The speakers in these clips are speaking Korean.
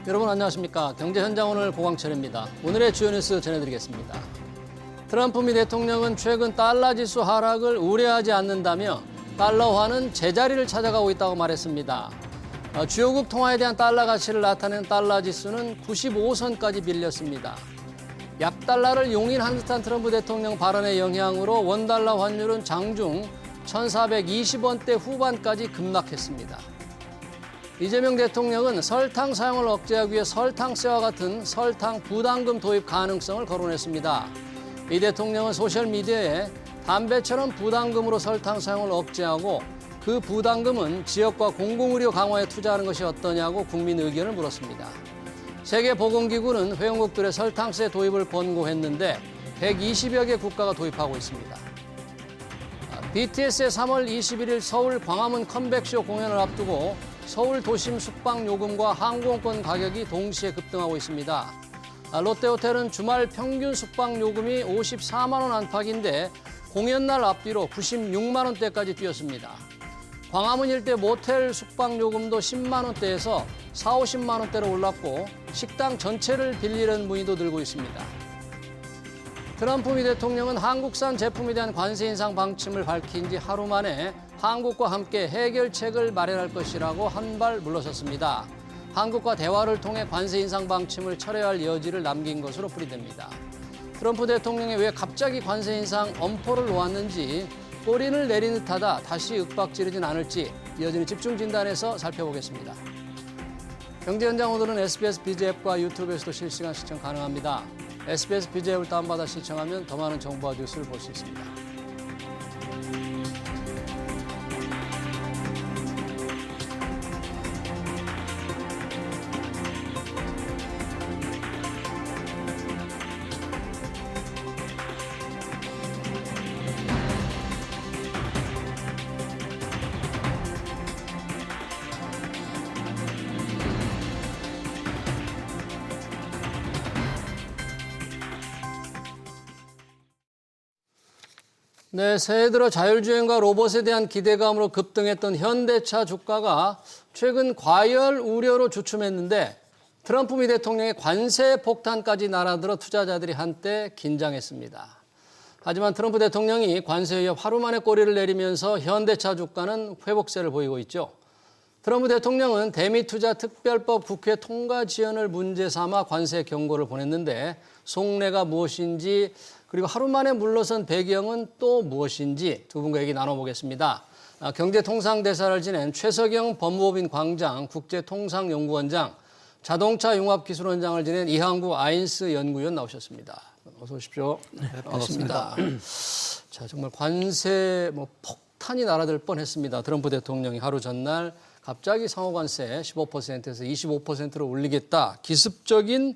여러분 안녕하십니까. 경제현장 오늘 고광철입니다. 오늘의 주요 뉴스 전해드리겠습니다. 트럼프 미 대통령은 최근 달러 지수 하락을 우려하지 않는다며 달러화는 제자리를 찾아가고 있다고 말했습니다. 주요국 통화에 대한 달러 가치를 나타내는 달러 지수는 95선까지 밀렸습니다. 약달러를 용인한 듯한 트럼프 대통령 발언의 영향으로 원달러 환율은 장중 1,420원대 후반까지 급락했습니다. 이재명 대통령은 설탕 사용을 억제하기 위해 설탕세와 같은 설탕 부담금 도입 가능성을 거론했습니다. 이 대통령은 소셜미디어에 담배처럼 부담금으로 설탕 사용을 억제하고 그 부담금은 지역과 공공의료 강화에 투자하는 것이 어떠냐고 국민 의견을 물었습니다. 세계보건기구는 회원국들의 설탕세 도입을 권고했는데 120여 개 국가가 도입하고 있습니다. BTS의 3월 21일 서울 광화문 컴백쇼 공연을 앞두고 서울 도심 숙박요금과 항공권 가격이 동시에 급등하고 있습니다. 롯데호텔은 주말 평균 숙박요금이 54만 원 안팎인데 공연날 앞뒤로 96만 원대까지 뛰었습니다. 광화문 일대 모텔 숙박요금도 10만 원대에서 4, 50만 원대로 올랐고 식당 전체를 빌리는 문의도 늘고 있습니다. 트럼프 미 대통령은 한국산 제품에 대한 관세 인상 방침을 밝힌 지 하루 만에 한국과 함께 해결책을 마련할 것이라고 한 발 물러섰습니다. 한국과 대화를 통해 관세 인상 방침을 철회할 할 여지를 남긴 것으로 풀이됩니다. 트럼프 대통령이 왜 갑자기 관세 인상 엄포를 놓았는지 꼬리를 내린 듯하다 다시 윽박지르진 않을지 여전히 집중 진단해서 살펴보겠습니다. 경제현장 오늘은 SBS 비즈 앱과 유튜브에서도 실시간 시청 가능합니다. SBS 비즈 앱을 다운받아 시청하면 더 많은 정보와 뉴스를 볼 수 있습니다. 네, 새해 들어 자율주행과 로봇에 대한 기대감으로 급등했던 현대차 주가가 최근 과열 우려로 주춤했는데 트럼프 미 대통령의 관세 폭탄까지 날아들어 투자자들이 한때 긴장했습니다. 하지만 트럼프 대통령이 관세 위협 하루 만에 꼬리를 내리면서 현대차 주가는 회복세를 보이고 있죠. 트럼프 대통령은 대미투자 특별법 국회 통과 지연을 문제 삼아 관세 경고를 보냈는데 속내가 무엇인지 그리고 하루 만에 물러선 배경은 또 무엇인지 두 분과 얘기 나눠보겠습니다. 경제통상대사를 지낸 최석영 법무법인 광장 국제통상연구원장, 자동차융합기술원장을 지낸 이항구 아인스 연구위원 나오셨습니다. 어서 오십시오. 네, 반갑습니다. 자, 정말 관세 폭탄이 날아들 뻔했습니다. 트럼프 대통령이 하루 전날 갑자기 상호관세 15%에서 25%로 올리겠다 기습적인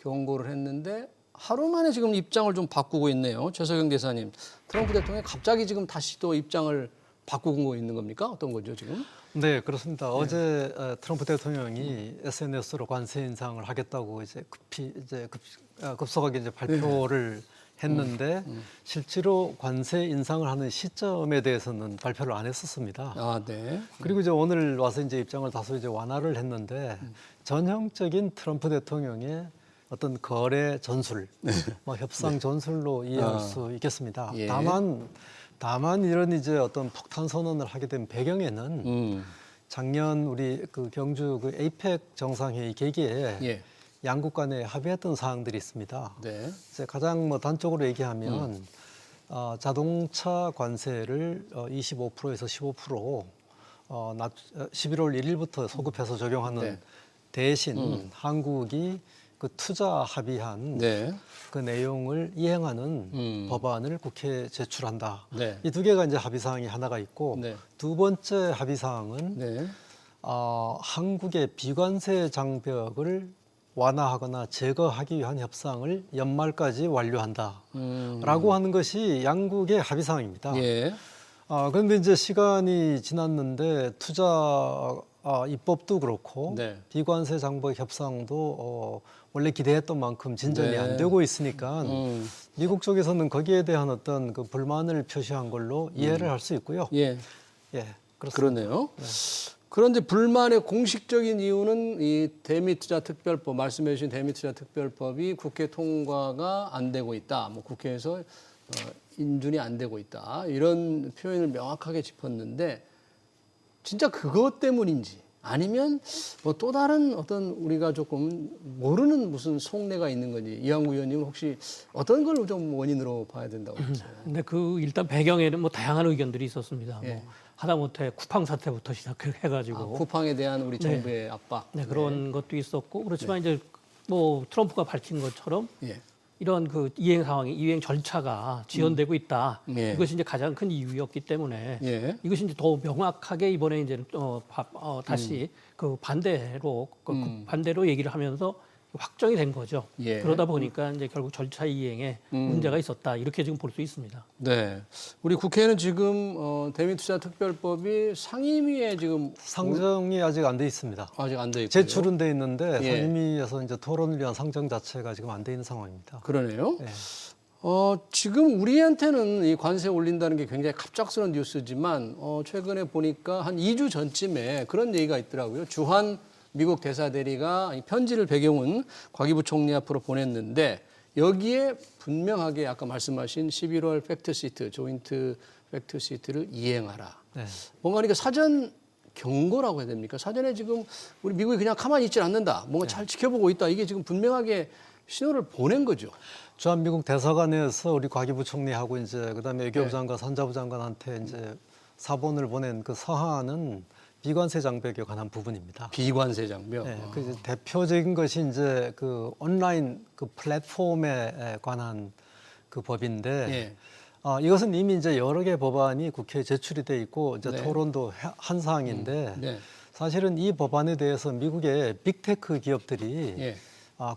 경고를 했는데 하루 만에 지금 입장을 좀 바꾸고 있네요. 최석영 대사님, 트럼프 대통령이 갑자기 지금 다시 또 입장을 바꾸고 있는 겁니까? 어떤 거죠 지금? 네, 그렇습니다. 네. 어제 트럼프 대통령이 SNS로 관세 인상을 하겠다고 급속하게 발표를 했는데 실제로 관세 인상을 하는 시점에 대해서는 발표를 안 했었습니다. 아, 네. 그리고 이제 오늘 와서 이제 입장을 다소 완화를 했는데 전형적인 트럼프 대통령의 어떤 거래 전술, 협상 전술로 이해할 수 있겠습니다. 예. 다만 이런 이제 어떤 폭탄 선언을 하게 된 배경에는 작년 우리 그 경주 그 에이펙 정상회의 계기에 예. 양국 간에 합의했던 사항들이 있습니다. 네. 이제 가장 단적으로 얘기하면 자동차 관세를 25%에서 15% 11월 1일부터 소급해서 적용하는 네. 대신 한국이 그 투자 합의한 네. 그 내용을 이행하는 법안을 국회에 제출한다. 네. 이 두 개가 이제 합의 사항이 하나가 있고 네. 두 번째 합의 사항은 네. 한국의 비관세 장벽을 완화하거나 제거하기 위한 협상을 연말까지 완료한다라고 하는 것이 양국의 합의 사항입니다. 예. 그런데 이제 시간이 지났는데 투자 입법도 그렇고 네. 비관세 장벽 협상도 원래 기대했던 만큼 진전이 네. 안 되고 있으니까 미국 쪽에서는 거기에 대한 어떤 그 불만을 표시한 걸로 이해를 할 수 있고요. 예. 예, 그렇습니다. 그러네요. 네. 그런데 불만의 공식적인 이유는 이 대미투자 특별법, 말씀해 주신 대미투자 특별법이 국회 통과가 안 되고 있다. 뭐 국회에서 인준이 안 되고 있다. 이런 표현을 명확하게 짚었는데 진짜 그것 때문인지 아니면 뭐 또 다른 어떤 우리가 조금 모르는 무슨 속내가 있는 건지 이한구 의원님은 혹시 어떤 걸 좀 원인으로 봐야 된다고 보세요? 근데 그 일단 배경에는 뭐 다양한 의견들이 있었습니다. 예. 뭐 하다못해 쿠팡 사태부터 시작해가지고 쿠팡에 대한 우리 정부의 압박. 네, 그런 것도 있었고 그렇지만 이제 뭐 트럼프가 밝힌 것처럼 예. 이런 그 이행 상황이 이행 절차가 지연되고 있다. 예. 이것이 이제 가장 큰 이유였기 때문에 예. 이것이 이제 더 명확하게 이번에 이제 다시 그 반대로 얘기를 하면서 확정이 된 거죠. 예. 그러다 보니까 이제 결국 절차 이행에 문제가 있었다. 이렇게 지금 볼 수 있습니다. 네. 우리 국회는 지금 대미투자특별법이 상임위에 지금 상정이 아직 안 돼 있습니다. 아직 안 돼 있고요. 제출은 돼 있는데 예. 상임위에서 이제 토론을 위한 상정 자체가 지금 안 돼 있는 상황입니다. 그러네요. 예. 지금 우리한테는 이 관세 올린다는 게 굉장히 갑작스러운 뉴스지만 최근에 보니까 한 2주 전쯤에 그런 얘기가 있더라고요. 주한 미국 대사대리가 이 편지를 배경은 과기부 총리 앞으로 보냈는데 여기에 분명하게 아까 말씀하신 11월 팩트시트, 조인트 팩트시트를 이행하라. 네. 뭔가 그러니까 사전 경고라고 해야 됩니까? 사전에 지금 우리 미국이 그냥 가만히 있질 않는다. 뭔가 잘 지켜보고 있다. 이게 지금 분명하게 신호를 보낸 거죠. 주한 미국 대사관에서 우리 과기부 총리하고 이제 그다음에 외교부 장관, 산자부 장관한테 이제 사본을 보낸 그 서한은 비관세 장벽에 관한 부분입니다. 비관세 장벽. 네, 그 이제 대표적인 것이 이제 그 온라인 그 플랫폼에 관한 그 법인데 예. 이것은 이미 이제 여러 개 법안이 국회에 제출이 돼 있고 이제 네. 토론도 한 사항인데 네. 사실은 이 법안에 대해서 미국의 빅테크 기업들이 예.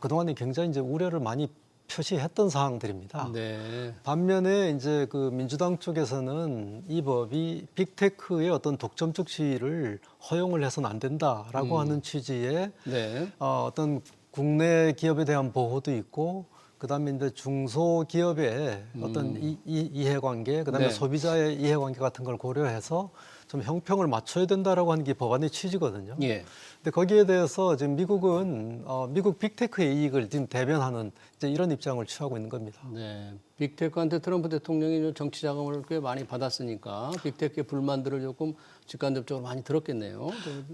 그동안에 굉장히 이제 우려를 많이 표시했던 사항들입니다. 네. 반면에 이제 그 민주당 쪽에서는 이 법이 빅테크의 어떤 독점적 지위를 허용을 해서는 안 된다라고 하는 취지의 네. 어떤 국내 기업에 대한 보호도 있고 그다음에 이제 중소기업의 어떤 이해관계, 그다음에 네. 소비자의 이해관계 같은 걸 고려해서 좀 형평을 맞춰야 된다라고 하는 게 법안의 취지거든요. 예. 근데 거기에 대해서 지금 미국은 미국 빅테크의 이익을 지금 대변하는 이제 이런 입장을 취하고 있는 겁니다. 네. 빅테크한테 트럼프 대통령이 정치 자금을 꽤 많이 받았으니까 빅테크의 불만들을 조금 직간접적으로 많이 들었겠네요.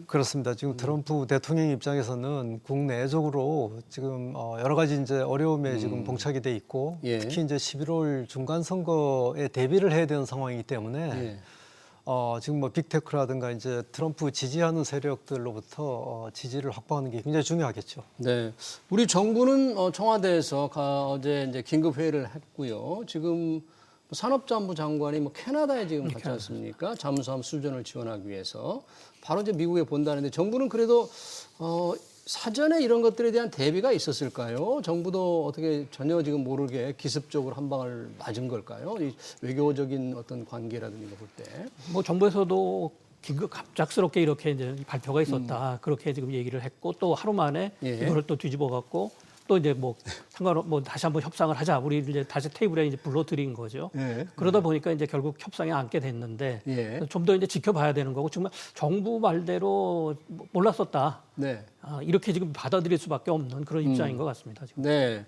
그렇습니다. 지금 트럼프 대통령 입장에서는 국내적으로 지금 여러 가지 이제 어려움에 지금 봉착이 돼 있고 예. 특히 이제 11월 중간 선거에 대비를 해야 되는 상황이기 때문에 예. 지금 뭐 빅테크라든가 이제 트럼프 지지하는 세력들로부터 지지를 확보하는 게 굉장히 중요하겠죠. 네. 우리 정부는 청와대에서 어제 이제 긴급 회의를 했고요. 지금 산업자원부 장관이 뭐 캐나다에 지금 갔지 않습니까? 잠수함 수준을 지원하기 위해서 바로 이제 미국에 본다는데 정부는 그래도 사전에 이런 것들에 대한 대비가 있었을까요? 정부도 어떻게 전혀 지금 모르게 기습적으로 한 방을 맞은 걸까요? 이 외교적인 어떤 관계라든가 볼 때. 뭐 정부에서도 긴급 갑작스럽게 이렇게 이제 발표가 있었다. 그렇게 지금 얘기를 했고 또 하루 만에 예. 이거를 또 뒤집어 갖고 또 이제 뭐 뭐 다시 한번 협상을 하자. 우리 이제 다시 테이블에 이제 불러들인 거죠. 예. 그러다 보니까 이제 결국 협상에 앉게 됐는데 예. 좀 더 이제 지켜봐야 되는 거고 정말 정부 말대로 몰랐었다. 네. 이렇게 지금 받아들일 수밖에 없는 그런 입장인 것 같습니다. 지금. 네.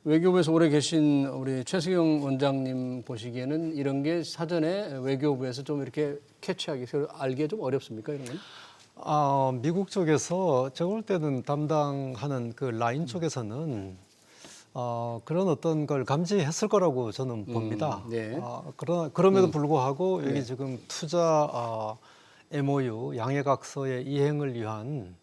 외교부에서 오래 계신 우리 최수경 원장님 보시기에는 이런 게 사전에 외교부에서 좀 이렇게 캐치하기, 알기에 좀 어렵습니까? 이런 건? 미국 쪽에서 제가 볼 때는 담당하는 그 라인 쪽에서는 그런 어떤 걸 감지했을 거라고 저는 봅니다. 네. 그럼에도 불구하고 여기 지금 투자 MOU 양해각서의 이행을 위한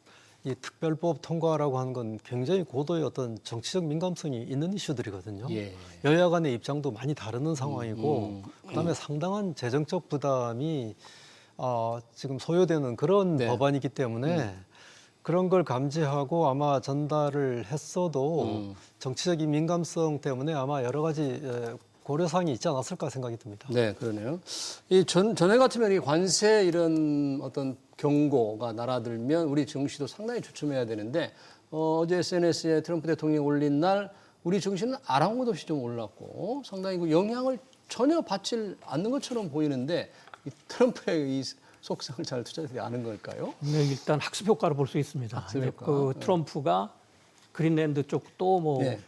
이 특별법 통과라고 하는 건 굉장히 고도의 어떤 정치적 민감성이 있는 이슈들이거든요. 예. 여야 간의 입장도 많이 다르는 상황이고 그다음에 상당한 재정적 부담이 지금 소요되는 그런 네. 법안이기 때문에 그런 걸 감지하고 아마 전달을 했어도 정치적인 민감성 때문에 아마 여러 가지 고려사항이 있지 않았을까 생각이 듭니다. 네, 그러네요. 이 전에 같으면 이 관세 이런 어떤 경고가 날아들면 우리 증시도 상당히 주춤해야 되는데 어제 SNS에 트럼프 대통령이 올린 날 우리 증시는 아랑곳 없이 좀 올랐고 상당히 그 영향을 전혀 받지 않는 것처럼 보이는데 이 트럼프의 이 속성을 잘 투자자들이 아는 걸까요? 네, 일단 학습 효과로 볼 수 있습니다. 학습 이제 효과. 그 트럼프가 그린랜드 쪽도 네.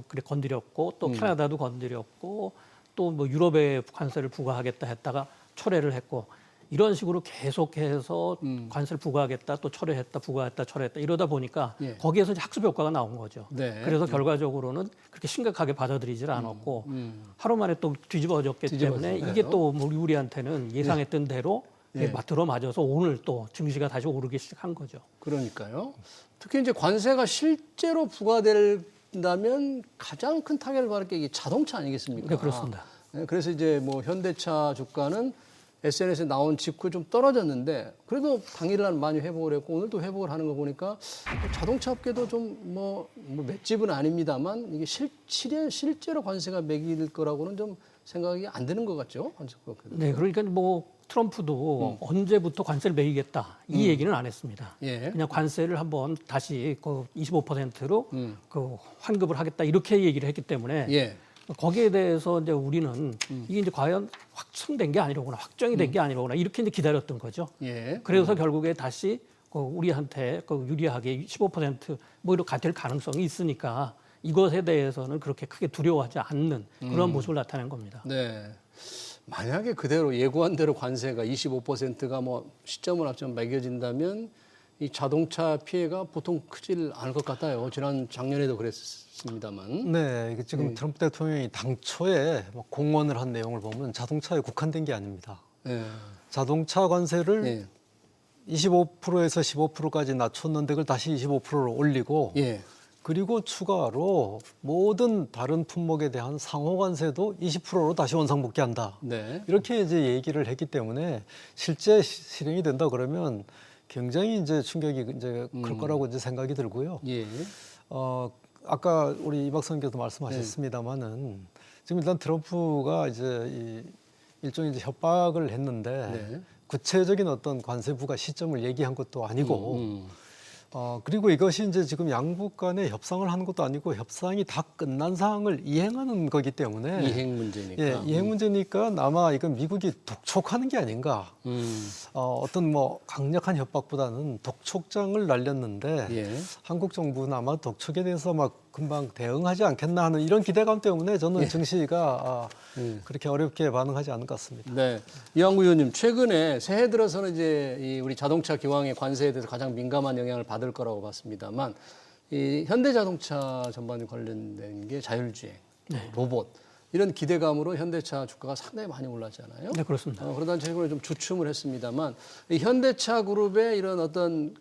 그래 건드렸고 또 캐나다도 건드렸고 또 뭐 유럽에 관세를 부과하겠다 했다가 철회를 했고 이런 식으로 계속해서 관세를 부과하겠다 또 철회했다 부과했다 철회했다 이러다 보니까 예. 거기에서 이제 학습 효과가 나온 거죠. 네. 그래서 결과적으로는 그렇게 심각하게 받아들이질 않았고 하루 만에 또 뒤집어졌기 때문에 뒤집어졌어요. 이게 또 우리한테는 예상했던 대로 예. 들어맞아서 오늘 또 증시가 다시 오르기 시작한 거죠. 그러니까요. 특히 이제 관세가 실제로 부과된다면 가장 큰 타격을 받을 게 이게 자동차 아니겠습니까? 네, 그렇습니다. 네, 그래서 이제 뭐 현대차 주가는 SNS에 나온 직후 좀 떨어졌는데 그래도 당일날 많이 회복을 했고 오늘도 회복을 하는 거 보니까 자동차 업계도 좀 뭐 맷집은 아닙니다만 이게 실제로 관세가 매길 거라고는 좀 생각이 안 되는 것 같죠? 네, 그러니까 뭐 트럼프도 언제부터 관세를 매기겠다 이 얘기는 안 했습니다. 예. 그냥 관세를 한번 다시 그 25%로 그 환급을 하겠다 이렇게 얘기를 했기 때문에 예. 거기에 대해서 이제 우리는 이게 이제 과연 확정된 게 아니로구나, 확정이 된 게 아니로구나 이렇게 이제 기다렸던 거죠. 예. 그래서 결국에 다시 그 우리한테 그 유리하게 15%뭐 이렇게 될 가능성이 있으니까 이것에 대해서는 그렇게 크게 두려워하지 않는 그런 모습을 나타낸 겁니다. 네. 만약에 그대로 예고한 대로 관세가 25%가 뭐 시점을 앞서 매겨진다면 이 자동차 피해가 보통 크질 않을 것 같아요. 작년에도 그랬습니다만. 네, 이게 지금 트럼프 대통령이 당초에 뭐 공언을 한 내용을 보면 자동차에 국한된 게 아닙니다. 네. 자동차 관세를 예. 25%에서 15%까지 낮췄는데 그걸 다시 25%로 올리고 예. 그리고 추가로 모든 다른 품목에 대한 상호 관세도 20%로 다시 원상복귀한다. 네. 이렇게 이제 얘기를 했기 때문에 실제 실행이 된다 그러면 굉장히 이제 충격이 이제 클 거라고 이제 생각이 들고요. 예. 아까 우리 이박선 교수도 말씀하셨습니다만은 지금 일단 트럼프가 이제 일종의 이제 협박을 했는데 네. 구체적인 어떤 관세 부과 시점을 얘기한 것도 아니고 그리고 이것이 이제 지금 양국 간에 협상을 하는 것도 아니고 협상이 다 끝난 사항을 이행하는 거기 때문에 이행 문제니까. 예, 이행 문제니까 아마 이건 미국이 독촉하는 게 아닌가. 어떤 뭐 강력한 협박보다는 독촉장을 날렸는데 예. 한국 정부는 아마 독촉에 대해서 막 금방 대응하지 않겠나 하는 이런 기대감 때문에 저는 증시가 그렇게 어렵게 반응하지 않은 것 같습니다. 네. 이완구 의원님, 최근에 새해 들어서는 이제 이 우리 자동차 기왕의 관세에 대해서 가장 민감한 영향을 받을 거라고 봤습니다만 이 현대자동차 전반에 관련된 게 자율주행, 로봇 이런 기대감으로 현대차 주가가 상당히 많이 올랐잖아요. 네, 그렇습니다. 그러다 최근에 좀 주춤을 했습니다만 이 현대차 그룹의 이런 어떤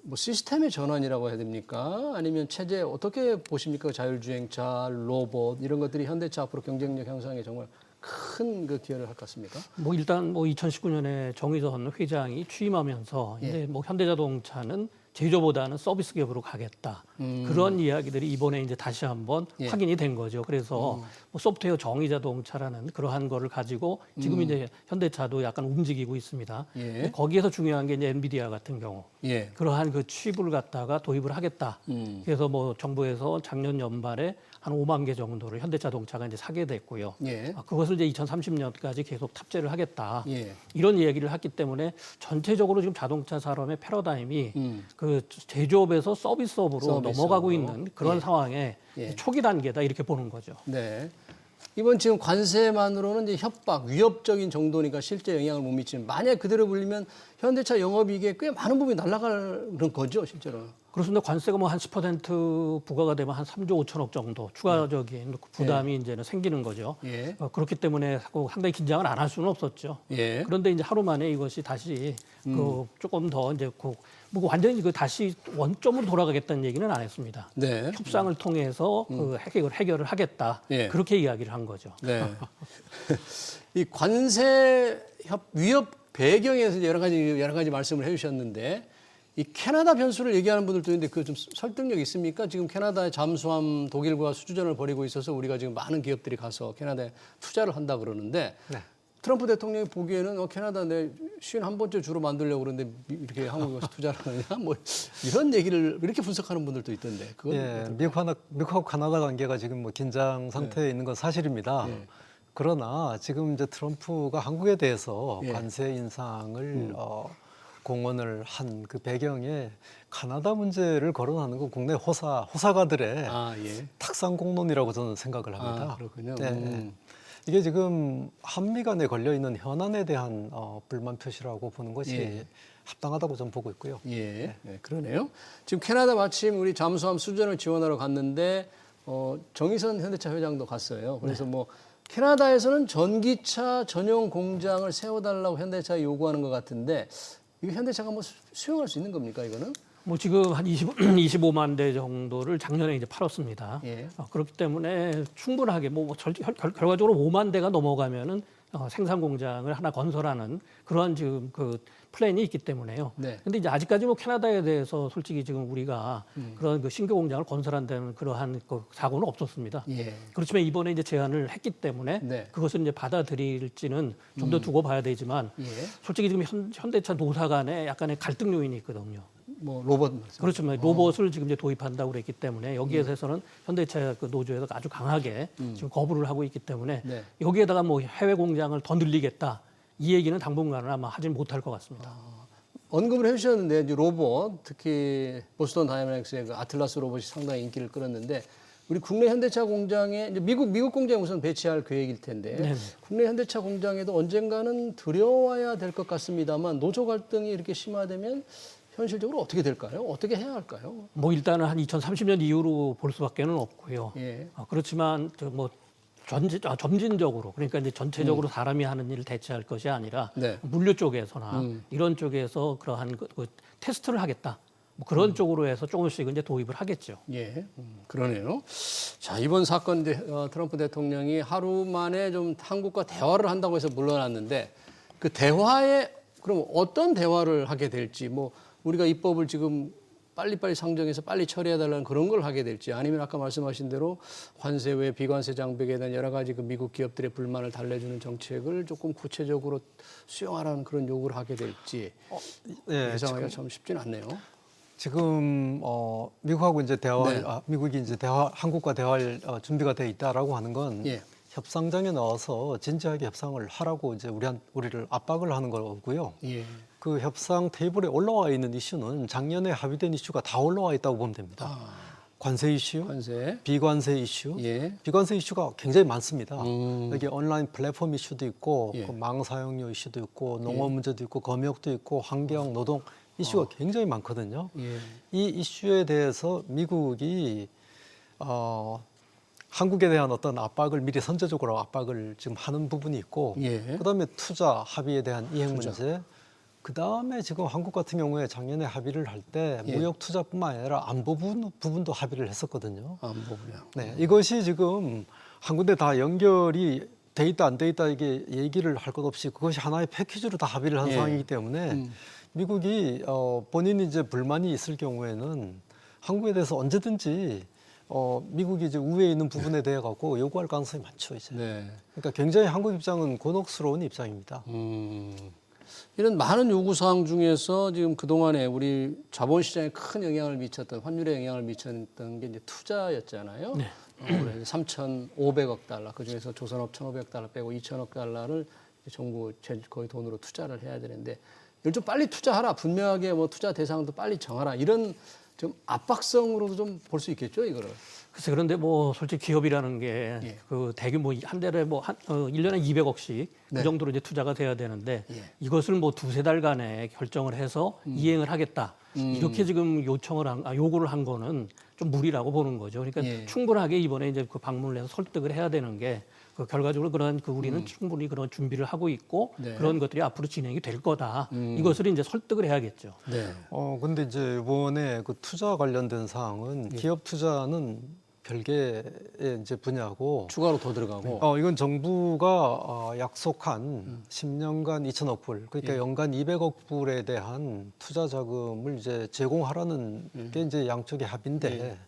뭐 시스템의 전환이라고 해야 됩니까? 아니면 체제 어떻게 보십니까? 자율주행차, 로봇 이런 것들이 현대차 앞으로 경쟁력 향상에 정말 큰 그 기여를 할 것 같습니까? 뭐 일단 뭐 2019년에 정의선 회장이 취임하면서 이제 뭐 현대자동차는 제조보다는 서비스 기업으로 가겠다. 그런 이야기들이 이번에 이제 다시 한번 확인이 된 거죠. 그래서 뭐 소프트웨어 정의자동차라는 그러한 거를 가지고 지금 이제 현대차도 약간 움직이고 있습니다. 예. 거기에서 중요한 게 이제 엔비디아 같은 경우 예. 그러한 그 칩을 갖다가 도입을 하겠다. 그래서 뭐 정부에서 작년 연말에 한 5만 개 정도를 현대자동차가 이제 사게 됐고요. 예. 그것을 이제 2030년까지 계속 탑재를 하겠다. 예. 이런 얘기를 했기 때문에 전체적으로 지금 자동차 산업의 패러다임이 그 제조업에서 서비스업으로 서비스업으로. 넘어가고 있는 그런 상황의 예. 초기 단계다 이렇게 보는 거죠. 네. 이번 지금 관세만으로는 이제 협박, 위협적인 정도니까 실제 영향을 못 미치는. 만약 그대로 불리면 현대차 영업이익에 꽤 많은 부분이 날아가는 거죠, 실제로는. 그렇습니다. 관세가 뭐 한 10% 부과가 되면 한 3조 5천억 정도 추가적인 부담이 이제는 생기는 거죠. 예. 그렇기 때문에 상당히 긴장을 안 할 수는 없었죠. 예. 그런데 이제 하루 만에 이것이 다시 그 조금 더 이제 뭐 완전히 그 다시 원점으로 돌아가겠다는 얘기는 안 했습니다. 네. 협상을 통해서 그 해결을 하겠다. 예. 그렇게 이야기를 한 거죠. 네. 이 관세 위협 배경에서 여러 가지 말씀을 해주셨는데 이 캐나다 변수를 얘기하는 분들도 있는데 그 좀 설득력 있습니까? 지금 캐나다의 잠수함 독일과 수주전을 벌이고 있어서 우리가 지금 많은 기업들이 가서 캐나다에 투자를 한다 그러는데 네. 트럼프 대통령이 보기에는 캐나다 내 51번째 주로 만들려고 그러는데 이렇게 한국에 와서 투자를 하느냐 뭐 이런 얘기를 이렇게 분석하는 분들도 있던데 그건 예, 미국하고 카나다 관계가 지금 뭐 긴장 상태에 있는 건 사실입니다. 예. 그러나 지금 이제 트럼프가 한국에 대해서 예. 관세 인상을 공언을 한 그 배경에 카나다 문제를 거론하는 건 국내 호사가들의 아, 예. 탁상 공론이라고 저는 생각을 합니다. 아, 그렇군요. 네. 이게 지금 한미 간에 걸려 있는 현안에 대한 불만 표시라고 보는 것이 예. 합당하다고 저는 보고 있고요. 예, 네, 그러네요. 지금 캐나다 마침 우리 잠수함 수전을 지원하러 갔는데 정의선 현대차 회장도 갔어요. 그래서 뭐 캐나다에서는 전기차 전용 공장을 세워달라고 현대차에 요구하는 것 같은데 이거 현대차가 뭐 수용할 수 있는 겁니까 이거는? 뭐 지금 한 25만 대 정도를 작년에 이제 팔았습니다. 예. 그렇기 때문에 충분하게 결과적으로 5만 대가 넘어가면은 생산 공장을 하나 건설하는 그러한 지금 그 플랜이 있기 때문에요. 네. 근데 이제 아직까지 뭐 캐나다에 대해서 솔직히 지금 우리가 그런 그 신규 공장을 건설한다는 그러한 그 사고는 없었습니다. 예. 그렇지만 이번에 이제 제안을 했기 때문에 네. 그것을 이제 받아들일지는 좀 더 두고 봐야 되지만 예. 솔직히 지금 현대차 노사 간에 약간의 갈등 요인이 있거든요. 뭐 로봇 말씀. 그렇지만 로봇을 지금 이제 도입한다고 그랬기 때문에 여기에 대해서는 현대차 그 노조에서 아주 강하게 지금 거부를 하고 있기 때문에 네. 여기에다가 뭐 해외 공장을 더 늘리겠다 이 얘기는 당분간은 아마 하진 못할 것 같습니다. 언급을 해주셨는데 이제 로봇 특히 보스턴 다이내믹스의 그 아틀라스 로봇이 상당히 인기를 끌었는데 우리 국내 현대차 공장에 이제 미국 공장에 우선 배치할 계획일 텐데 네네. 국내 현대차 공장에도 언젠가는 들여와야 될 것 같습니다만 노조 갈등이 이렇게 심화되면 현실적으로 어떻게 될까요? 어떻게 해야 할까요? 뭐 일단은 한 2030년 이후로 볼 수밖에는 없고요. 예. 그렇지만 뭐 점진적으로 그러니까 이제 전체적으로 사람이 하는 일을 대체할 것이 아니라 네. 물류 쪽에서나 이런 쪽에서 그러한 그 테스트를 하겠다. 뭐 그런 쪽으로 해서 조금씩 이제 도입을 하겠죠. 예, 그러네요. 자, 이번 사건 트럼프 대통령이 하루 만에 좀 한국과 대화를 한다고 해서 물러났는데 그 대화에 그럼 어떤 대화를 하게 될지 뭐 우리가 입법을 지금 빨리빨리 상정해서 빨리 처리해달라는 그런 걸 하게 될지 아니면 아까 말씀하신 대로 관세 외 비관세 장벽에 대한 여러 가지 그 미국 기업들의 불만을 달래주는 정책을 조금 구체적으로 수용하라는 그런 요구를 하게 될지 예, 예상하기가 참 쉽진 않네요. 지금 미국하고 이제 네. 미국이 이제 한국과 대화할 준비가 돼 있다라고 하는 건 예. 협상장에 나와서 진지하게 협상을 하라고 이제 우리를 압박을 하는 거고요. 예. 그 협상 테이블에 올라와 있는 이슈는 작년에 합의된 이슈가 다 올라와 있다고 보면 됩니다. 관세 이슈, 관세. 비관세 이슈, 예. 비관세 이슈가 굉장히 많습니다. 음. 여기 온라인 플랫폼 이슈도 있고, 예. 그 망 사용료 이슈도 있고, 농업 문제도 있고, 검역도 있고, 환경, 노동 이슈가 굉장히 많거든요. 예. 이 이슈에 대해서 미국이 한국에 대한 어떤 압박을 미리 선제적으로 압박을 지금 하는 부분이 있고, 예. 그다음에 투자 합의에 대한 이행 문제, 그다음에 지금 한국 같은 경우에 작년에 합의를 할 때 예. 무역 투자뿐만 아니라 안보 부분도 합의를 했었거든요. 안보분야. 네, 이것이 지금 한 군데 다 연결이 돼 있다 안 돼 있다 이게 얘기를 할 것 없이 그것이 하나의 패키지로 다 합의를 한 예. 상황이기 때문에 미국이 본인이 이제 불만이 있을 경우에는 한국에 대해서 언제든지 미국이 이제 우회에 있는 부분에 대해 갖고 요구할 가능성이 많죠 이제. 네. 그러니까 굉장히 한국 입장은 곤혹스러운 입장입니다. 이런 많은 요구 사항 중에서 지금 그동안에 우리 자본시장에 큰 영향을 미쳤던 환율에 영향을 미쳤던 게 이제 투자였잖아요. 네. 올해 3,500억 달러 그중에서 조선업 1,500억 달러 빼고 2,000억 달러를 정부 거의 돈으로 투자를 해야 되는데 이걸 좀 빨리 투자하라 분명하게 뭐 투자 대상도 빨리 정하라 이런 좀 압박성으로도 좀 볼 수 있겠죠 이거를. 글쎄 그런데 뭐 솔직히 기업이라는 게 예. 그 대규모 한 달에 뭐 1년에 200억씩 네. 그 정도로 이제 투자가 돼야 되는데 예. 이것을 뭐 두세 달간에 결정을 해서 이행을 하겠다. 이렇게 지금 요구를 한 거는 좀 무리라고 보는 거죠. 그러니까 예. 충분하게 이번에 이제 그 방문을 해서 설득을 해야 되는 게 그 결과적으로 그런 우리는 충분히 그런 준비를 하고 있고 네. 그런 것들이 앞으로 진행이 될 거다. 이것을 이제 설득을 해야겠죠. 네. 근데 이제 이번에 그 투자 관련된 사항은 기업 투자는 별개의 이제 분야고 추가로 더 들어가고. 이건 정부가 약속한 10년간 2천억 불, 그러니까 예. 연간 200억 불에 대한 투자 자금을 이제 제공하라는 게 이제 양쪽의 합의인데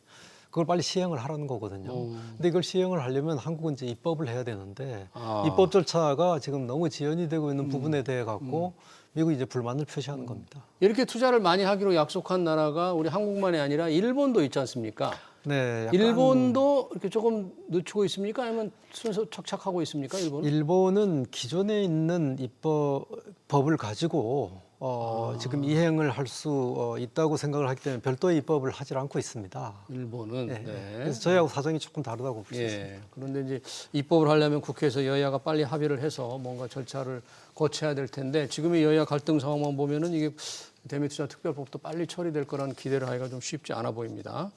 그걸 빨리 시행을 하라는 거거든요. 근데 이걸 시행을 하려면 한국은 이제 입법을 해야 되는데 입법 절차가 지금 너무 지연이 되고 있는 부분에 대해 갖고 미국이 이제 불만을 표시하는 겁니다. 이렇게 투자를 많이 하기로 약속한 나라가 우리 한국만이 아니라 일본도 있지 않습니까? 네, 약간 일본도 이렇게 조금 늦추고 있습니까? 아니면 순서 착착하고 있습니까? 일본은? 일본은 기존에 있는 입법을 가지고 지금 이행을 할 수 있다고 생각을 하기 때문에 별도의 입법을 하지 않고 있습니다. 일본은. 네. 네. 그래서 저희하고 사정이 조금 다르다고 볼 수 있습니다. 예. 그런데 이제 입법을 하려면 국회에서 여야가 빨리 합의를 해서 뭔가 절차를 거쳐야 될 텐데 지금의 여야 갈등 상황만 보면은 이게 대미투자 특별법도 빨리 처리될 거라는 기대를 하기가 좀 쉽지 않아 보입니다.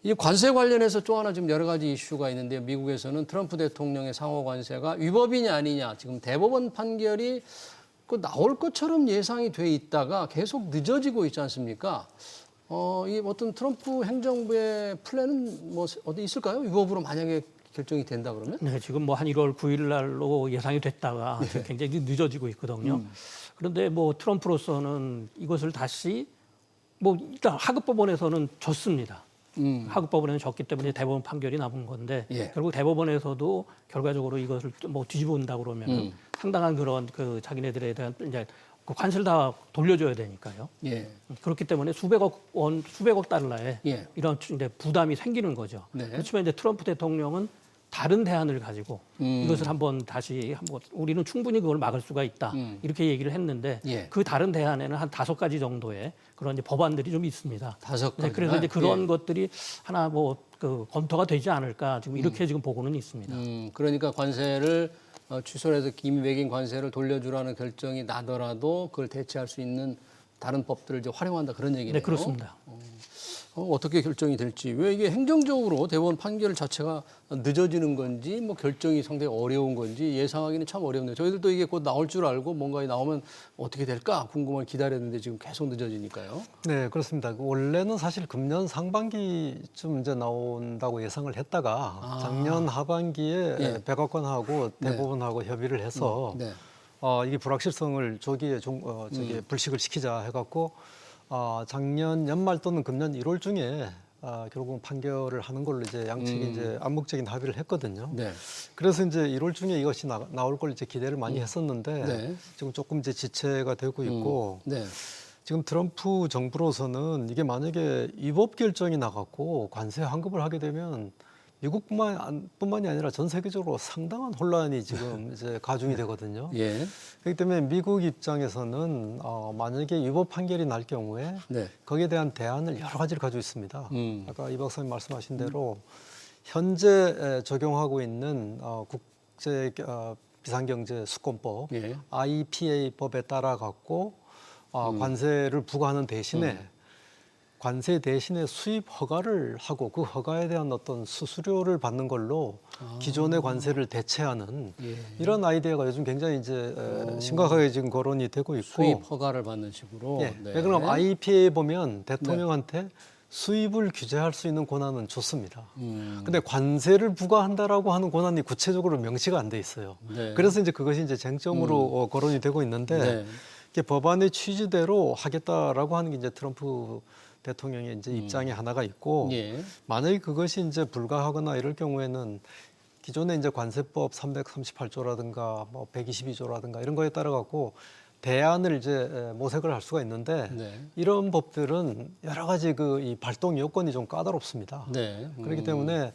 이 관세 관련해서 또 하나 지금 여러 가지 이슈가 있는데요. 미국에서는 트럼프 대통령의 상호 관세가 위법이냐 아니냐 지금 대법원 판결이 그 나올 것처럼 예상이 돼 있다가 계속 늦어지고 있지 않습니까? 이 어떤 트럼프 행정부의 플랜은 뭐 어디 있을까요? 위법으로 만약에 결정이 된다 그러면? 네, 지금 뭐 한 1월 9일 날로 예상이 됐다가 지금 굉장히 늦어지고 있거든요. 그런데 뭐 트럼프로서는 이것을 다시 뭐 일단 하급법원에서는 졌습니다. 하급법원에는 졌기 때문에 대법원 판결이 나온 건데 예. 결국 대법원에서도 결과적으로 이것을 뭐 뒤집어온다 그러면 상당한 그런 그 자기네들에 대한 이제 그 관세를 다 돌려줘야 되니까요. 예. 그렇기 때문에 수백억 원, 수백억 달러에 예. 이런 이제 부담이 생기는 거죠. 네. 그렇지만 이제 트럼프 대통령은 다른 대안을 가지고 이것을 한번 우리는 충분히 그걸 막을 수가 있다 이렇게 얘기를 했는데 예. 그 다른 대안에는 한 5가지 정도의 그런 이제 법안들이 좀 있습니다. 5가지. 네, 그래서 이제 그런 예. 것들이 하나 뭐 그 검토가 되지 않을까 지금 이렇게 지금 보고는 있습니다. 그러니까 관세를 취소를 해서 이미 매긴 관세를 돌려주라는 결정이 나더라도 그걸 대체할 수 있는 다른 법들을 이제 활용한다 그런 얘기네요. 네, 그렇습니다. 어떻게 결정이 될지 왜 이게 행정적으로 대법원 판결 자체가 늦어지는 건지 뭐 결정이 상당히 어려운 건지 예상하기는 참 어렵네요. 저희들도 이게 곧 나올 줄 알고 뭔가 나오면 어떻게 될까 궁금한 기다렸는데 지금 계속 늦어지니까요. 네, 그렇습니다. 원래는 사실 금년 상반기쯤 이제 나온다고 예상을 했다가 작년 하반기에 예. 백악관하고 대법원하고 협의를 해서 네. 이게 불확실성을 조기에 불식을 시키자 해갖고 작년 연말 또는 금년 1월 중에 결국은 판결을 하는 걸로 이제 양측이 이제 암묵적인 합의를 했거든요. 네. 그래서 이제 1월 중에 이것이 나올 걸 이제 기대를 많이 했었는데 네. 지금 조금 이제 지체가 되고 있고 네. 지금 트럼프 정부로서는 이게 만약에 위법 결정이 나갔고 관세 환급을 하게 되면 미국뿐만이 아니라 전 세계적으로 상당한 혼란이 지금 이제 가중이 되거든요. 예. 그렇기 때문에 미국 입장에서는 만약에 위법 판결이 날 경우에 네. 거기에 대한 대안을 여러 가지를 가지고 있습니다. 음. 아까 이 박사님 말씀하신 대로 현재 적용하고 있는 국제 비상경제 수권법 예. IPA법에 따라 갖고 관세를 부과하는 대신에 관세 대신에 수입 허가를 하고 그 허가에 대한 어떤 수수료를 받는 걸로 기존의 관세를 대체하는 예. 이런 아이디어가 요즘 굉장히 이제 심각하게 지금 거론이 되고 있고 수입 허가를 받는 식으로. 예. 네. 왜 그러면 IPA에 보면 대통령한테 수입을 규제할 수 있는 권한은 좋습니다. 근데 관세를 부과한다라고 하는 권한이 구체적으로 명시가 안 돼 있어요. 네. 그래서 이제 그것이 이제 쟁점으로 거론이 되고 있는데 네. 이게 법안의 취지대로 하겠다라고 하는 게 이제 트럼프 대통령의 이제 입장이 하나가 있고 예. 만약에 그것이 이제 불가하거나 이럴 경우에는 기존의 이제 관세법 338조라든가 뭐 122조라든가 이런 거에 따라 갖고 대안을 이제 모색을 할 수가 있는데 네. 이런 법들은 여러 가지 그 이 발동 요건이 좀 까다롭습니다. 네. 그렇기 때문에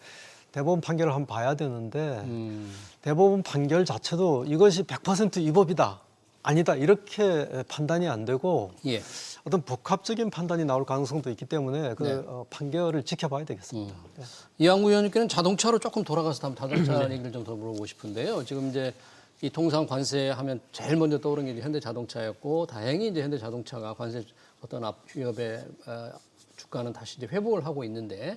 대법원 판결을 한번 봐야 되는데 음. 대법원 판결 자체도 이것이 100% 위법이다. 아니다. 이렇게 판단이 안 되고 예. 어떤 복합적인 판단이 나올 가능성도 있기 때문에 그 네. 판결을 지켜봐야 되겠습니다. 네. 이항구 의원님께는 자동차로 조금 돌아가서 한번 자동차 얘기를 좀 더 물어보고 싶은데요. 지금 이제 이 통상 관세하면 제일 먼저 떠오르는 게 이제 현대자동차였고 다행히 이제 현대자동차가 관세 어떤 위협의 주가는 다시 이제 회복을 하고 있는데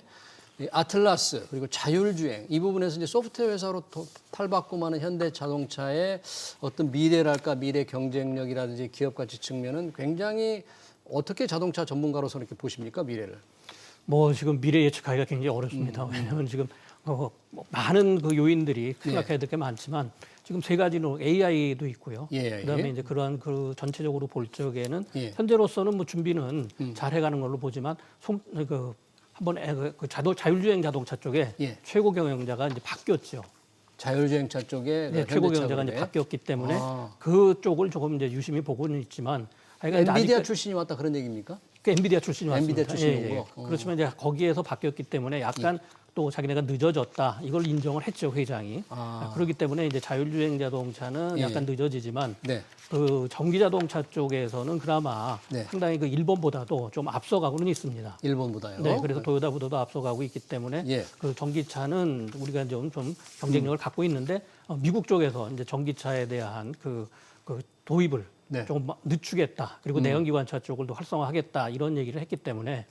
이 아틀라스 그리고 자율주행 이 부분에서 이제 소프트웨어 회사로 탈바꿈 하는 현대자동차의 어떤 미래랄까 미래 경쟁력이라든지 기업 가치 측면은 굉장히 어떻게 자동차 전문가로서 이렇게 보십니까 미래를? 뭐 지금 미래 예측하기가 굉장히 어렵습니다. 왜냐하면 지금 뭐 많은 그 요인들이 생각해야 될 게 많지만 지금 3가지로 AI도 있고요. 예, 그다음에 예. 이제 그러한 그 전체적으로 볼 적에는 예. 현재로서는 뭐 준비는 잘 해가는 걸로 보지만 한번 자율주행 자동차 쪽에 예. 최고 경영자가 이제 바뀌었죠. 자율주행차 쪽에 네, 최고 경영자가 이제 현대차군에. 바뀌었기 때문에 아. 그쪽을 조금 이제 유심히 보고는 있지만 하여간 엔비디아 아직까지- 출신이 왔다 그런 얘기입니까? 그 엔비디아 출신이 맞습니다. 엔비디아 출신이고. 그렇지만 이제 거기에서 바뀌었기 때문에 약간 또 자기네가 늦어졌다 이걸 인정을 했죠 회장이. 그렇기 때문에 이제 자율주행 자동차는 예. 약간 늦어지지만 네. 그 전기 자동차 쪽에서는 그나마 네. 상당히 그 일본보다도 좀 앞서가고는 있습니다. 일본보다요. 네, 그래서 토요타보다도 앞서가고 있기 때문에 예. 그 전기차는 우리가 좀 경쟁력을 갖고 있는데 미국 쪽에서 이제 전기차에 대한 그 도입을 네. 조금 늦추겠다. 그리고 내연기관차 쪽을 더 활성화하겠다. 이런 얘기를 했기 때문에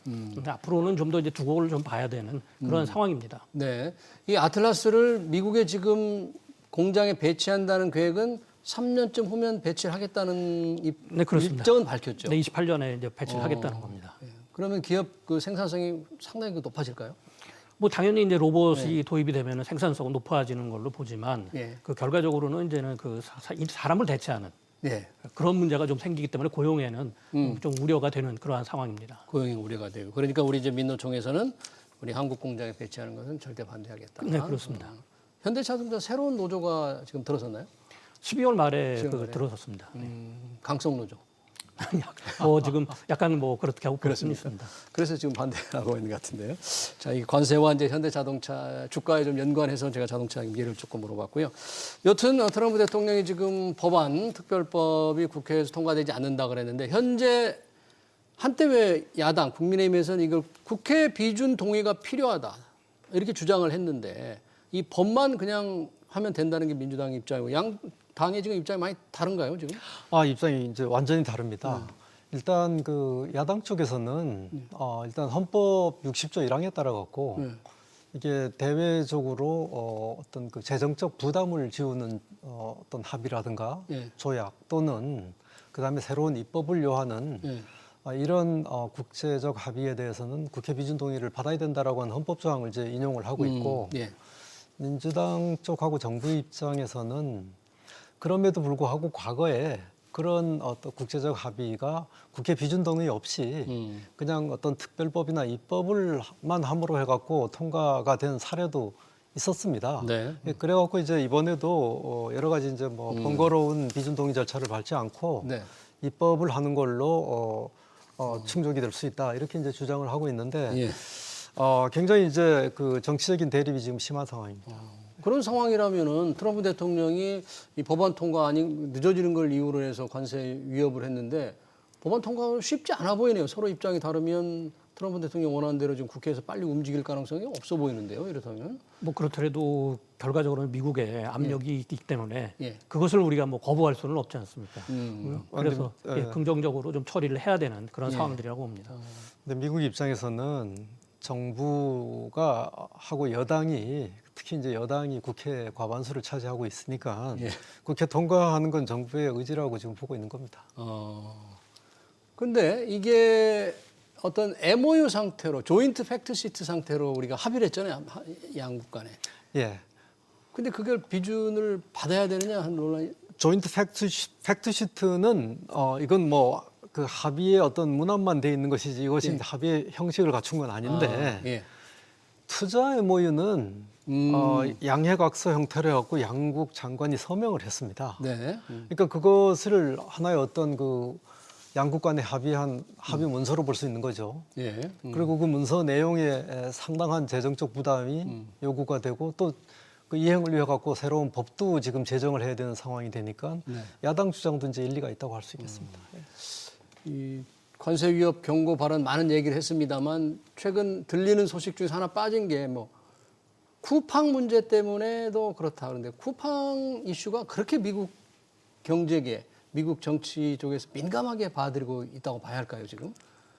앞으로는 좀 더 이제 두고를 좀 봐야 되는 그런 상황입니다. 네. 이 아틀라스를 미국에 지금 공장에 배치한다는 계획은 3년쯤 후면 배치를 하겠다는 네, 그렇습니다. 일정은 밝혔죠. 네, 28년에 이제 배치를 하겠다는 겁니다. 예. 그러면 기업 그 생산성이 상당히 높아질까요? 뭐 당연히 이제 로봇이 도입이 되면 생산성은 높아지는 걸로 보지만 예. 그 결과적으로는 이제는 그 사람을 대체하는 네. 그런 문제가 좀 생기기 때문에 고용에는 좀 우려가 되는 그러한 상황입니다. 고용이 우려가 되고. 그러니까 우리 이제 민노총에서는 우리 한국 공장에 배치하는 것은 절대 반대하겠다. 네, 그렇습니다. 현대자동차 새로운 노조가 지금 들어섰나요? 12월 말에 12월 말에. 들어섰습니다. 강성 노조. 뭐 지금 약간 뭐 그렇게 하고 그럴 수는 있습니다. 그래서 지금 반대하고 있는 것 같은데요. 자, 이 관세와 이제 현대자동차 주가에 좀 연관해서 제가 자동차 예를 조금 물어봤고요. 여튼 트럼프 대통령이 지금 법안 특별법이 국회에서 통과되지 않는다 그랬는데 현재 한때 왜 야당 국민의힘에서는 이걸 국회 비준 동의가 필요하다 이렇게 주장을 했는데 이 법만 그냥 하면 된다는 게 민주당 입장이고 양 당의 지금 입장이 많이 다른가요 지금? 입장이 이제 완전히 다릅니다. 일단 그 야당 쪽에서는 일단 헌법 60조 1항에 따라 갖고 이게 대외적으로 어떤 그 재정적 부담을 지우는 어떤 합의라든가 예. 조약 또는 그다음에 새로운 입법을 요하는 이런 국제적 합의에 대해서는 국회 비준 동의를 받아야 된다라고 하는 헌법 조항을 이제 인용을 하고 있고 예. 민주당 쪽하고 정부 입장에서는 그럼에도 불구하고 과거에 그런 어떤 국제적 합의가 국회 비준 동의 없이 그냥 어떤 특별법이나 입법을만 함으로 해갖고 통과가 된 사례도 있었습니다. 네. 그래갖고 이제 이번에도 여러 가지 이제 뭐 번거로운 비준 동의 절차를 밟지 않고 네. 입법을 하는 걸로 충족이 될 수 있다 이렇게 이제 주장을 하고 있는데 예. 굉장히 이제 그 정치적인 대립이 지금 심한 상황입니다. 그런 상황이라면은 트럼프 대통령이 이 법안 통과 아니 늦어지는 걸 이유로 해서 관세 위협을 했는데 법안 통과가 쉽지 않아 보이네요. 서로 입장이 다르면 트럼프 대통령 원하는 대로 지금 국회에서 빨리 움직일 가능성이 없어 보이는데요. 이렇다면 뭐 그렇더라도 결과적으로는 미국의 압력이 있기 때문에 예. 그것을 우리가 뭐 거부할 수는 없지 않습니까? 그래서 예. 긍정적으로 좀 처리를 해야 되는 그런 상황들이라고 봅니다. 근데 미국 입장에서는 정부가 하고 여당이 특히 이제 여당이 국회 과반수를 차지하고 있으니까 국회 통과하는 건 정부의 의지라고 지금 보고 있는 겁니다. 근데 이게 어떤 MOU 상태로 조인트 팩트 시트 상태로 우리가 합의를 했잖아요. 양국 간에. 예. 근데 그걸 비준을 받아야 되느냐 하는 논란이 조인트 팩트 시트는 이건 뭐 그 합의의 어떤 문안만 돼 있는 것이지 이것이 이제 합의의 형식을 갖춘 건 아닌데 예. 투자 MOU는 양해각서 형태로 해갖고 양국 장관이 서명을 했습니다. 네. 그러니까 그것을 하나의 어떤 그 양국 간에 합의한 합의 문서로 볼 수 있는 거죠. 예. 그리고 그 문서 내용에 상당한 재정적 부담이 요구가 되고 또 그 이행을 위해 갖고 새로운 법도 지금 제정을 해야 되는 상황이 되니까 야당 주장도 이제 일리가 있다고 할 수 있겠습니다. 이 관세 위협 경고 발언 많은 얘기를 했습니다만 최근 들리는 소식 중에서 하나 빠진 게 뭐 쿠팡 문제 때문에도 그렇다 그런데 쿠팡 이슈가 그렇게 미국 경제계, 미국 정치 쪽에서 민감하게 봐들이고 있다고 봐야 할까요 지금?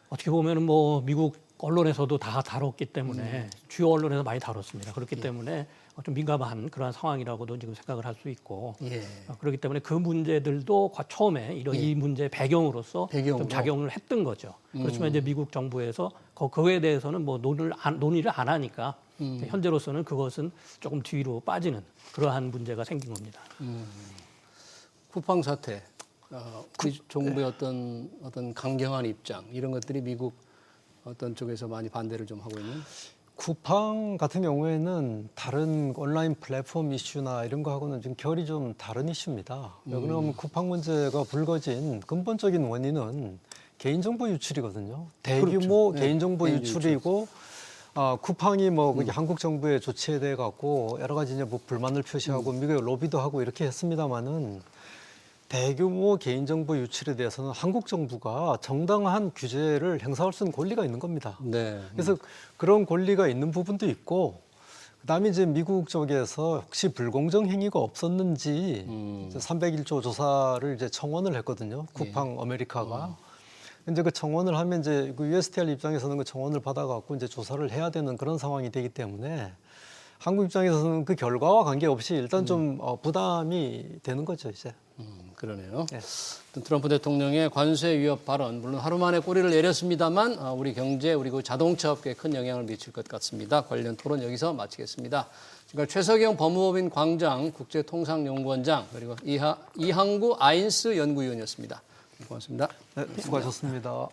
어떻게 보면은 뭐 미국 언론에서도 다 다뤘기 때문에 주요 언론에서 많이 다뤘습니다. 그렇기 때문에 좀 민감한 그러한 상황이라고도 지금 생각을 할 수 있고 그렇기 때문에 그 문제들도 처음에 이 문제 배경으로서 좀 작용을 했던 거죠. 그렇지만 이제 미국 정부에서 그거에 대해서는 뭐 논의를 안 하니까 현재로서는 그것은 조금 뒤로 빠지는 그러한 문제가 생긴 겁니다. 쿠팡 사태, 우리 정부의 어떤 강경한 입장 이런 것들이 미국 어떤 쪽에서 많이 반대를 좀 하고 있는. 쿠팡 같은 경우에는 다른 온라인 플랫폼 이슈나 이런 거하고는 좀 결이 좀 다른 이슈입니다. 왜 그러면 쿠팡 문제가 불거진 근본적인 원인은 개인정보 유출이거든요. 대규모 그렇죠. 개인정보 개인 유출이고 쿠팡이 뭐 한국 정부의 조치에 대해 갖고 여러 가지 이제 뭐 불만을 표시하고 미국에 로비도 하고 이렇게 했습니다만은 대규모 개인정보 유출에 대해서는 한국 정부가 정당한 규제를 행사할 수 있는 권리가 있는 겁니다. 네. 그래서 그런 권리가 있는 부분도 있고 그다음에 이제 미국 쪽에서 혹시 불공정 행위가 없었는지 이제 301조 조사를 이제 청원을 했거든요. 쿠팡 아메리카가. 이제 그 청원을 하면 이제 그 USTR 입장에서는 그 청원을 받아갖고 이제 조사를 해야 되는 그런 상황이 되기 때문에 한국 입장에서는 그 결과와 관계없이 일단 좀 부담이 되는 거죠, 이제. 그러네요. 네. 트럼프 대통령의 관세 위협 발언, 물론 하루 만에 꼬리를 내렸습니다만 우리 경제, 그리고 자동차 업계에 큰 영향을 미칠 것 같습니다. 관련 토론 여기서 마치겠습니다. 지금까지 최석영 법무법인 광장 국제통상연구원장, 그리고 이항구 아인스 연구위원이었습니다. 고맙습니다. 네, 수고하셨습니다.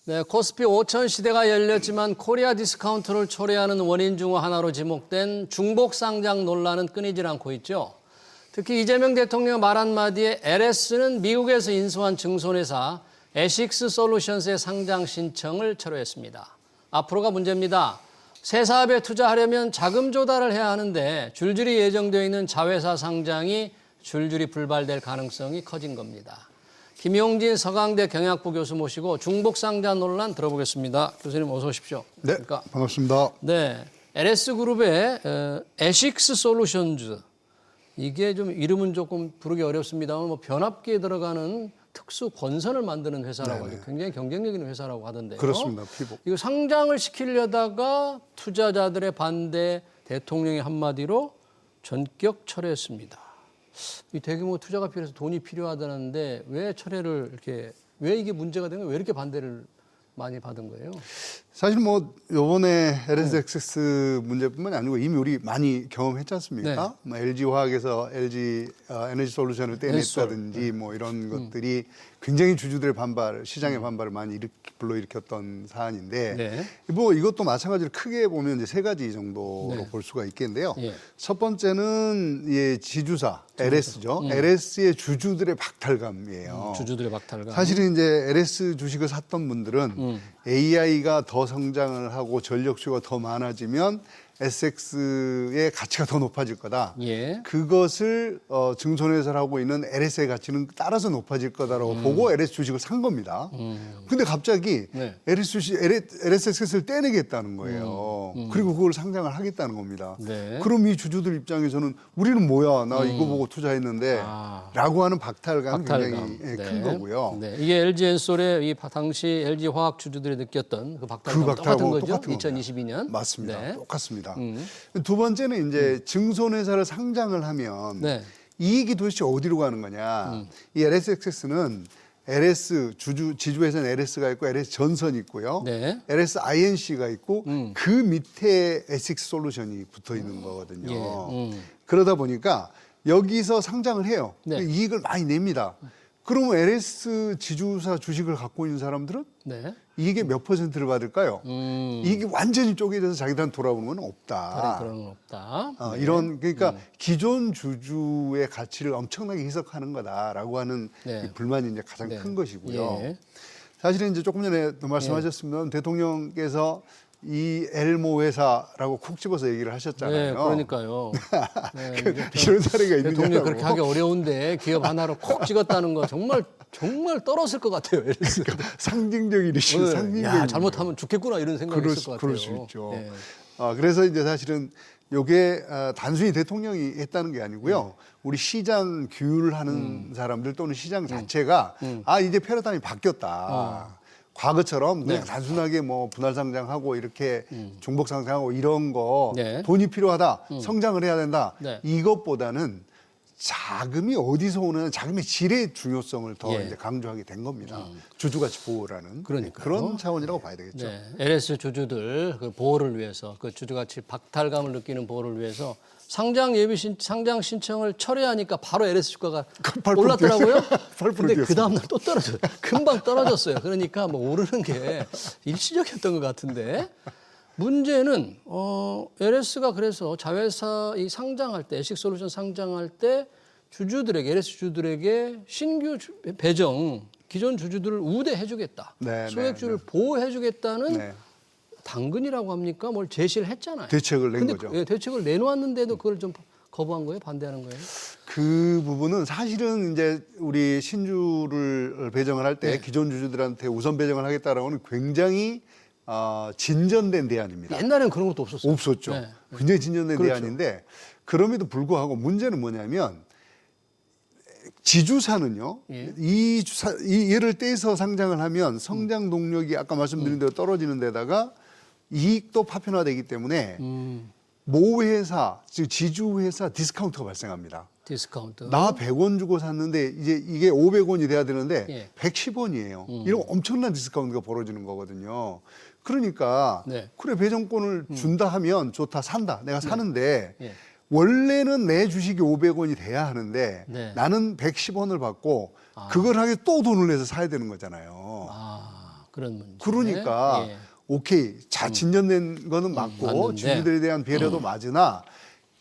네, 코스피 5천 시대가 열렸지만 코리아 디스카운트를 초래하는 원인 중 하나로 지목된 중복 상장 논란은 끊이질 않고 있죠. 특히 이재명 대통령 말 한마디에 LS는 미국에서 인수한 증손회사 에식스 솔루션스의 상장 신청을 철회했습니다. 앞으로가 문제입니다. 새 사업에 투자하려면 자금 조달을 해야 하는데 줄줄이 예정되어 있는 자회사 상장이 줄줄이 불발될 가능성이 커진 겁니다. 김용진 서강대 경영학부 교수 모시고 중복상자 논란 들어보겠습니다. 교수님 어서 오십시오. 네, 그러니까, 반갑습니다. 네, LS그룹의 에식스 솔루션즈, 이게 좀 이름은 조금 부르기 어렵습니다만 뭐 변압기에 들어가는 특수 권선을 만드는 회사라고 하죠. 굉장히 경쟁력 있는 회사라고 하던데요. 그렇습니다. 피복. 이거 상장을 시키려다가 투자자들의 반대, 대통령의 한마디로 전격 철회했습니다. 이 대규모 투자가 필요해서 돈이 필요하다는데 왜 철회를 이렇게, 왜 이게 문제가 된 거예요? 왜 이렇게 반대를 많이 받은 거예요? 사실 뭐 요번에 LS엑세스 문제뿐만이 아니고 이미 우리 많이 경험했지 않습니까? 뭐 LG화학에서 LG 에너지 솔루션을 떼냈다든지 뭐 이런 것들이 굉장히 주주들의 반발, 시장의 반발을 많이 불러일으켰던 사안인데 네. 뭐 이것도 마찬가지로 크게 보면 이제 세 가지 정도로 볼 수가 있겠는데요. 예. 첫 번째는 예, 지주사 LS죠. LS의 주주들의 박탈감이에요. 주주들의 박탈감. 사실은 이제 LS 주식을 샀던 분들은 AI가 더 성장을 하고 전력 수요가 더 많아지면 SX의 가치가 더 높아질 거다. 예. 그것을 증손회사를 하고 있는 LS의 가치는 따라서 높아질 거다라고 보고 LS 주식을 산 겁니다. 근데 갑자기 네. LSX를 떼내겠다는 거예요. 그리고 그걸 상장을 하겠다는 겁니다. 네. 그럼 이 주주들 입장에서는 우리는 뭐야, 나 이거 보고 투자했는데 라고 하는 박탈감이 굉장히 네. 큰 거고요. 네. 이게 LG엔솔의 이 당시 LG화학 주주들이 느꼈던 그 박탈감 똑같은 거죠? 똑같은 겁니다. 2022년. 맞습니다. 네. 똑같습니다. 두 번째는 이제 증손회사를 상장을 하면 네. 이익이 도대체 어디로 가는 거냐. 이 LS엑세스는 LS 지주회사는 LS가 있고 LS 전선이 있고요. 네. LS INC가 있고 그 밑에 에식스 솔루션이 붙어 있는 거거든요. 예. 그러다 보니까 여기서 상장을 해요. 네. 이익을 많이 냅니다. 그러면 LS 지주사 주식을 갖고 있는 사람들은 네. 이게 몇 %를 받을까요? 이게 완전히 쪼개져서 자기들한테 돌아오는 건 없다. 그런 건 없다. 이런 그러니까 기존 주주의 가치를 엄청나게 희석하는 거다라고 하는 네. 이 불만이 이제 가장 네. 큰 것이고요. 예. 사실은 이제 조금 전에 말씀하셨습니다. 대통령께서 이 엘모 회사라고 콕 집어서 얘기를 하셨잖아요. 네, 그러니까요. 네, 이런 사례가 대통령이 있느냐고. 그렇게 하기 어려운데 기업 하나로 콕 찍었다는 거 정말 떨었을 것 같아요. 그러니까 상징적인 이슈, 네. 상징적인. 야, 잘못하면 죽겠구나 이런 생각이 있을 것 같아요. 그럴 수 있죠. 네. 그래서 이제 사실은 이게 단순히 대통령이 했다는 게 아니고요. 우리 시장 규율하는 사람들 또는 시장 자체가 이제 패러다임이 바뀌었다. 과거처럼 그냥 단순하게 뭐 분할 상장하고 이렇게 중복 상장하고 이런 거 네. 돈이 필요하다, 성장을 해야 된다. 네. 이것보다는 자금이 어디서 오는 자금의 질의 중요성을 더 예. 이제 강조하게 된 겁니다. 주주가치 보호라는 그러니까요. 그런 차원이라고 봐야 되겠죠. 네, LS 주주들 그 보호를 위해서 그 주주가치 박탈감을 느끼는 보호를 위해서 상장 상장 신청을 철회하니까 바로 LS 주가가 8% 올랐더라고요. 뛰었어요. 8% 근데 그 뛰었어요. 다음 날 또 떨어져요. 금방 떨어졌어요. 그러니까 뭐 오르는 게 일시적이었던 것 같은데 문제는 LS가 그래서 자회사 이 상장할 때 에식솔루션 상장할 때 주주들에게 LS 주주들에게 신규 배정 기존 주주들을 우대해주겠다. 네, 소액주를 보호해주겠다는 네. 당근이라고 합니까? 뭘 제시를 했잖아요. 대책을 낸 근데 거죠. 예, 대책을 내놓았는데도 그걸 좀 거부한 거예요? 반대하는 거예요? 그 부분은 사실은 이제 우리 신주를 배정을 할 때 네. 기존 주주들한테 우선 배정을 하겠다라고는 굉장히 진전된 대안입니다. 옛날에는 그런 것도 없었어요. 없었죠. 네. 굉장히 진전된 그렇죠. 대안인데 그럼에도 불구하고 문제는 뭐냐면 지주사는요. 예. 이 얘를 떼서 상장을 하면 성장 동력이 아까 말씀드린 대로 떨어지는 데다가 이익도 파편화되기 때문에 모 회사, 즉 지주 회사 디스카운트가 발생합니다. 디스카운트. 나 100원 주고 샀는데 이제 이게 500원이 돼야 되는데 예. 110원이에요. 이런 엄청난 디스카운트가 벌어지는 거거든요. 그러니까 네. 그래 배정권을 준다 하면 좋다 산다 내가 사는데 예. 원래는 내 주식이 500원이 돼야 하는데 네. 나는 110원을 받고 그걸 하게 또 돈을 내서 사야 되는 거잖아요. 그런 문제. 그러니까 예. 오케이 진전된 거는 맞고 맞는데. 주주들에 대한 배려도 맞으나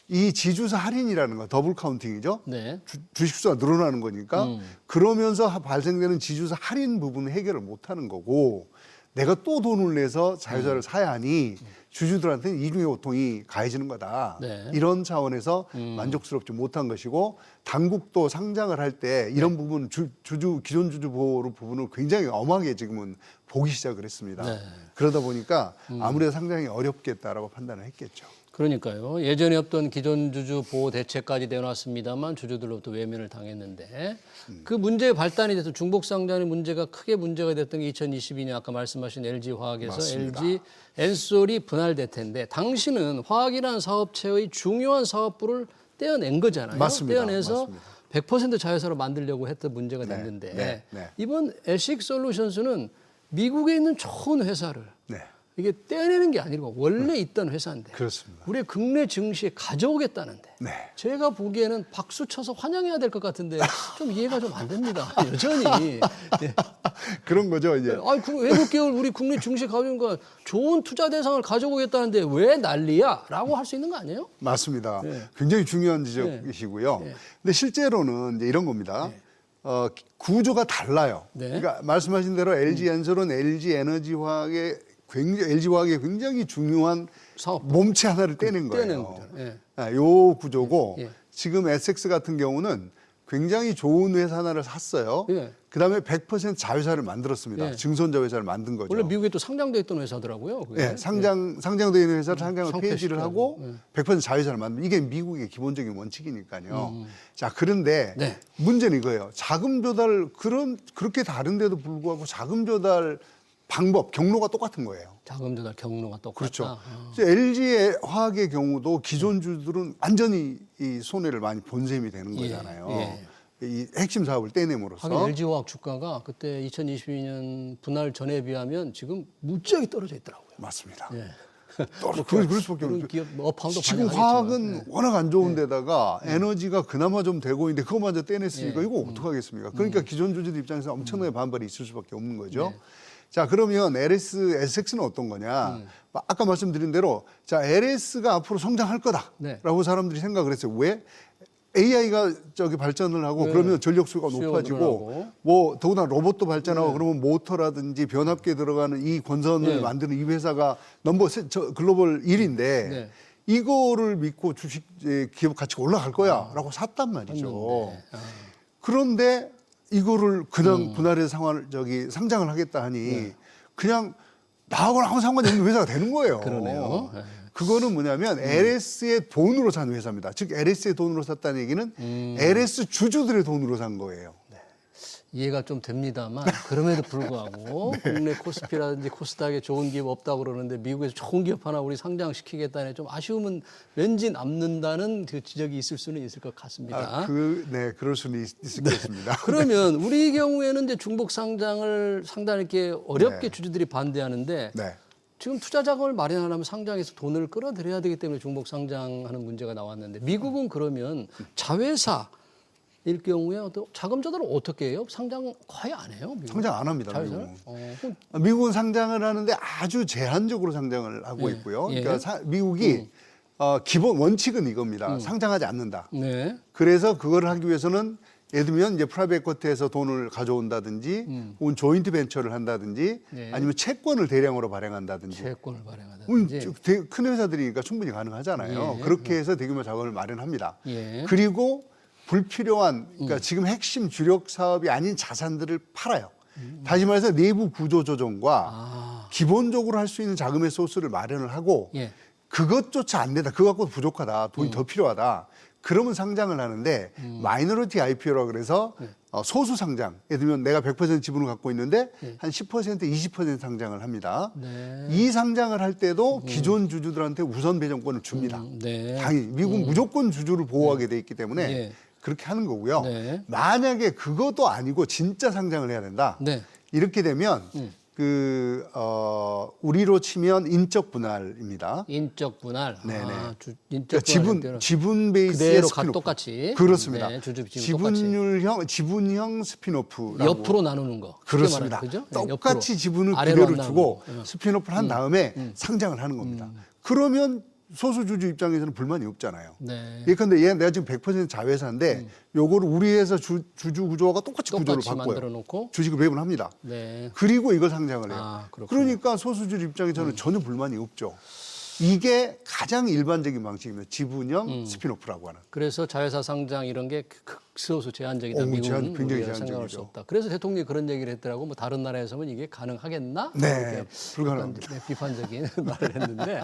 이 지주사 할인이라는 거 더블 카운팅이죠. 네. 주식 수가 늘어나는 거니까 그러면서 발생되는 지주사 할인 부분은 해결을 못하는 거고 내가 또 돈을 내서 자회사를 사야 하니 주주들한테는 이중의 고통이 가해지는 거다. 네. 이런 차원에서 만족스럽지 못한 것이고 당국도 상장을 할 때 이런 부분 기존 주주 보호 부분을 굉장히 엄하게 지금은 보기 시작을 했습니다. 네. 그러다 보니까 아무래도 상장이 어렵겠다라고 판단을 했겠죠. 그러니까요. 예전에 없던 기존 주주 보호 대책까지 내놨습니다만 주주들로부터 외면을 당했는데 그 문제의 발단이 돼서 중복 상장의 문제가 크게 문제가 됐던 게 2022년 아까 말씀하신 LG화학에서 맞습니다. LG 엔솔이 분할될 텐데 당시는 화학이라는 사업체의 중요한 사업부를 떼어낸 거잖아요. 맞습니다. 떼어내서 맞습니다. 100% 자회사로 만들려고 했던 문제가 네, 됐는데 네, 네. 이번 에식솔루션스는 미국에 있는 좋은 회사를 네. 이게 떼내는 게 아니고 원래 있던 회사인데 그렇습니다. 우리 국내 증시에 가져오겠다는데 네. 제가 보기에는 박수 쳐서 환영해야 될 것 같은데 좀 이해가 좀 안 됩니다. 여전히. 네. 그런 거죠, 이제. 그 외국 기업을 우리 국내 증시에 가져온 거 좋은 투자 대상을 가져오겠다는데 왜 난리야? 라고 할 수 있는 거 아니에요? 맞습니다. 네. 굉장히 중요한 지적이시고요. 네. 근데 실제로는 이제 이런 겁니다. 구조가 달라요. 네. 그러니까 말씀하신 대로 LG 엔솔은 LG 에너지화학의 굉장히 중요한 사업. 몸체 하나를 떼낸 거예요. 떼낸 거잖아요. 예. 요 구조고 예. 지금 SX 같은 경우는 굉장히 좋은 회사 하나를 샀어요. 예. 그다음에 100% 자회사를 만들었습니다. 예. 증손자회사를 만든 거죠. 원래 미국에 또 상장돼 있던 회사더라고요. 그게. 네, 상장되어 있는 회사를 상장을 폐지를 상폐시켜야 하고 되고, 100% 자회사를 만든 이게 미국의 기본적인 원칙이니까요. 자, 그런데 네. 문제는 이거예요. 자금 조달 그렇게 다른데도 불구하고 자금 조달 방법 경로가 똑같은 거예요. 자금 조달 경로가 똑같다. 그렇죠. LG 화학의 경우도 기존 주들은 완전히 이 손해를 많이 본 셈이 되는 예, 거잖아요. 예. 이 핵심 사업을 떼냄으로써. 하긴 LG화학 주가가 그때 2022년 분할 전에 비하면 지금 무지하게 떨어져 있더라고요. 맞습니다. 예. 그럴 수밖에 그런 없죠. 기업 업황도 지금 반영하겠지만, 화학은 예. 워낙 안 좋은 데다가 에너지가 그나마 좀 되고 있는데 그거마저 떼냈으니까 예. 이거 어떡하겠습니까? 그러니까 기존 주주들 입장에서 엄청나게 반발이 있을 수밖에 없는 거죠. 예. 자, 그러면 SX는 어떤 거냐? 아까 말씀드린 대로 자, LS가 앞으로 성장할 거다라고 네. 사람들이 생각을 했어요. 왜? AI가 저기 발전을 하고 네. 그러면 전력수가 수요가 높아지고 늘어나고. 뭐 더구나 로봇도 발전하고 그러면 모터라든지 변압기에 들어가는 이 권선을 네. 만드는 이 회사가 글로벌 1위인데 네. 이거를 믿고 주식 기업 가치가 올라갈 거야라고 샀단 말이죠. 그런데 이거를 그냥 분할해서 상장을 하겠다 하니 그냥 나하고는 아무 상관이 없는 회사가 되는 거예요. 그러네요. 네. 그거는 뭐냐면 LS의 돈으로 산 회사입니다. 즉 LS의 돈으로 샀다는 얘기는 LS 주주들의 돈으로 산 거예요. 이해가 좀 됩니다만 그럼에도 불구하고 네. 국내 코스피라든지 코스닥에 좋은 기업 없다고 그러는데 미국에서 좋은 기업 하나 우리 상장시키겠다는 좀 아쉬움은 왠지 남는다는 그 지적이 있을 수는 있을 것 같습니다. 네, 그럴 수는 있겠습니다. 그러면 우리 경우에는 이제 중복 상장을 상당히 이렇게 어렵게 네. 주주들이 반대하는데 네. 지금 투자 자금을 마련하려면 상장에서 돈을 끌어들여야 되기 때문에 중복 상장하는 문제가 나왔는데 미국은 그러면 자회사 일 경우에 어떤 자금 조달을 어떻게 해요? 상장 거의 안 해요? 미국은? 상장 안 합니다. 자회사를? 미국은. 미국은 상장을 하는데 아주 제한적으로 상장을 하고 있고요. 예. 그러니까 미국이 기본 원칙은 이겁니다. 상장하지 않는다. 네. 그래서 그걸 하기 위해서는 예를 들면 이제 프라이빗 에쿼티에서 돈을 가져온다든지 혹은 조인트 벤처를 한다든지 네. 아니면 채권을 대량으로 발행한다든지 채권을 발행하다든지. 큰 회사들이니까 충분히 가능하잖아요. 예. 그렇게 해서 대규모 자금을 마련합니다. 예. 그리고 불필요한 그러니까 지금 핵심 주력 사업이 아닌 자산들을 팔아요. 다시 말해서 내부 구조 조정과 기본적으로 할 수 있는 자금의 소스를 마련을 하고 예. 그것조차 안 된다. 그거 갖고 부족하다. 돈이 더 필요하다. 그러면 상장을 하는데 마이너리티 IPO라 그래서 소수 상장. 예를 들면 내가 100% 지분을 갖고 있는데 한 10%, 20% 상장을 합니다. 네. 이 상장을 할 때도 기존 주주들한테 우선 배정권을 줍니다. 네. 당연히 미국은 무조건 주주를 보호하게 돼 있기 때문에 예. 그렇게 하는 거고요. 네. 만약에 그것도 아니고 진짜 상장을 해야 된다. 네. 이렇게 되면 우리로 치면 인적 분할입니다. 인적 분할. 네네. 인적 그러니까 지분 베이스의 그대로 스피노프. 똑같이. 그렇습니다. 네, 주주 지분 똑같이. 지분형 스피노프라고. 옆으로 나누는 거. 쉽게 그렇습니다. 말하면, 그죠? 네, 똑같이 옆으로. 지분을 아래로 그대로 안 주고 나누고. 스피노프를 한 다음에 상장을 하는 겁니다. 그러면 소수 주주 입장에서는 불만이 없잖아요. 네. 예컨대 내가 지금 100% 자회사인데 요거를 우리 회사 주주 구조가 똑같이 구조를 똑같이 바꿔요. 만들어 놓고. 주식을 배분합니다. 네. 그리고 이걸 상장을 해요. 아, 그렇군요. 그러니까 소수주주 입장에서는 전혀 불만이 없죠. 이게 가장 일반적인 방식입니다. 지분형 스피노프라고 하는. 그래서 자회사 상장 이런 게 극소수 제한적이다. 오, 미국은 굉장히 우리가 생각할 수 제한적이죠. 없다. 그래서 대통령이 그런 얘기를 했더라고. 뭐 다른 나라에서는 이게 가능하겠나? 네, 이렇게 불가능합니다. 약간 비판적인 말을 했는데